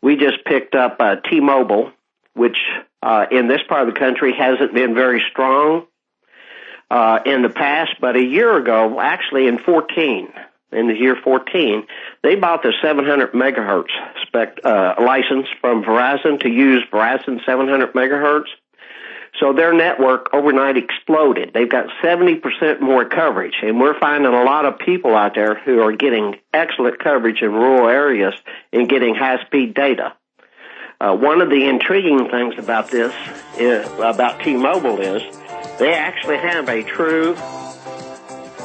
We just picked up T-Mobile, which in this part of the country hasn't been very strong in the past, but a year ago, actually in the year 14, they bought the 700 megahertz license from Verizon to use Verizon 700 megahertz. So their network overnight exploded. They've got 70% more coverage, and we're finding a lot of people out there who are getting excellent coverage in rural areas and getting high-speed data. One of the intriguing things about about T-Mobile is they actually have a true,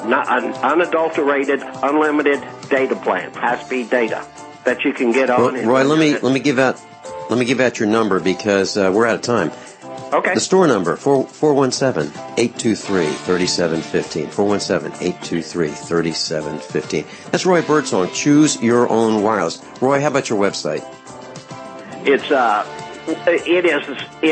unadulterated, unlimited data plan, high-speed data that you can get on. Roy, let me give out your number, because we're out of time. Okay. The store number, 417-823-3715. 417-823-3715. That's Roy Birdsong. Choose Your Own Wireless. Roy, how about your website? It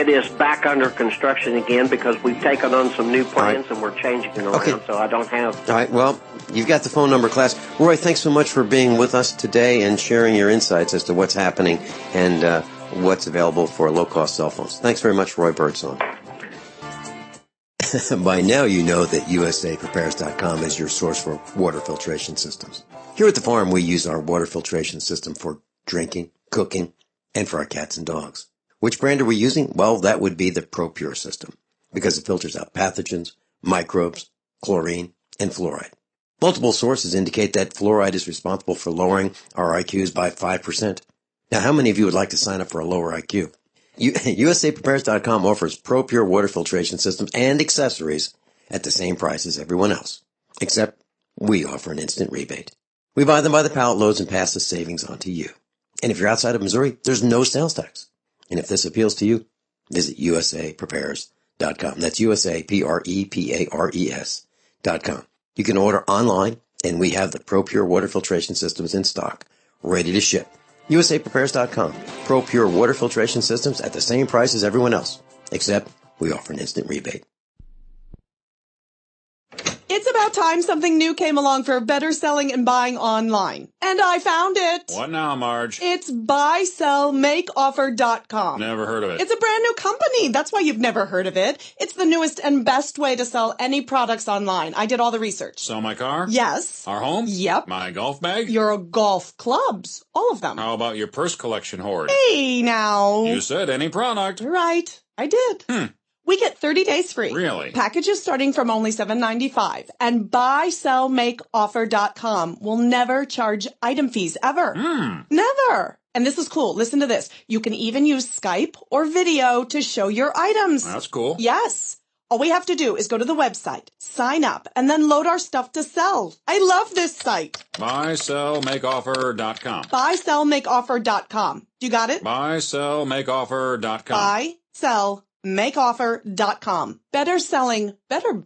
is back under construction again, because we've taken on some new plans and we're changing it around, so I don't have... All right, well, You've got the phone number, class. Roy, thanks so much for being with us today and sharing your insights as to what's happening and what's available for low-cost cell phones. Thanks very much, Roy Birdsong. By now you know that USAPrepares.com is your source for water filtration systems. Here at the farm, we use our water filtration system for drinking, cooking, and for our cats and dogs. Which brand are we using? Well, that would be the ProPure system, because it filters out pathogens, microbes, chlorine, and fluoride. Multiple sources indicate that fluoride is responsible for lowering our IQs by 5%. Now, how many of you would like to sign up for a lower IQ? USAPrepares.com offers ProPure water filtration systems and accessories at the same price as everyone else, except we offer an instant rebate. We buy them by the pallet loads and pass the savings on to you. And if you're outside of Missouri, there's no sales tax. And if this appeals to you, visit USAPrepares.com. That's USAPrepares.com. You can order online, and we have the ProPure water filtration systems in stock, ready to ship. USAPrepares.com. ProPure water filtration systems at the same price as everyone else, except we offer an instant rebate. It's about time something new came along for better selling and buying online. And I found it. What now, Marge? It's buysellmakeoffer.com. Never heard of it. It's a brand new company. That's why you've never heard of it. It's the newest and best way to sell any products online. I did all the research. Sell my car? Yes. Our home? Yep. My golf bag? Your golf clubs. All of them. How about your purse collection hoard? Hey, now. You said any product. Right. I did. We get 30 days free. Really? Packages starting from only $7.95. And buysellmakeoffer.com will never charge item fees ever. Never. And this is cool. Listen to this. You can even use Skype or video to show your items. That's cool. Yes. All we have to do is go to the website, sign up, and then load our stuff to sell. I love this site. Buysellmakeoffer.com. Buysellmakeoffer.com. You got it? Buysellmakeoffer.com. Buysellmakeoffer.com. Better selling, better.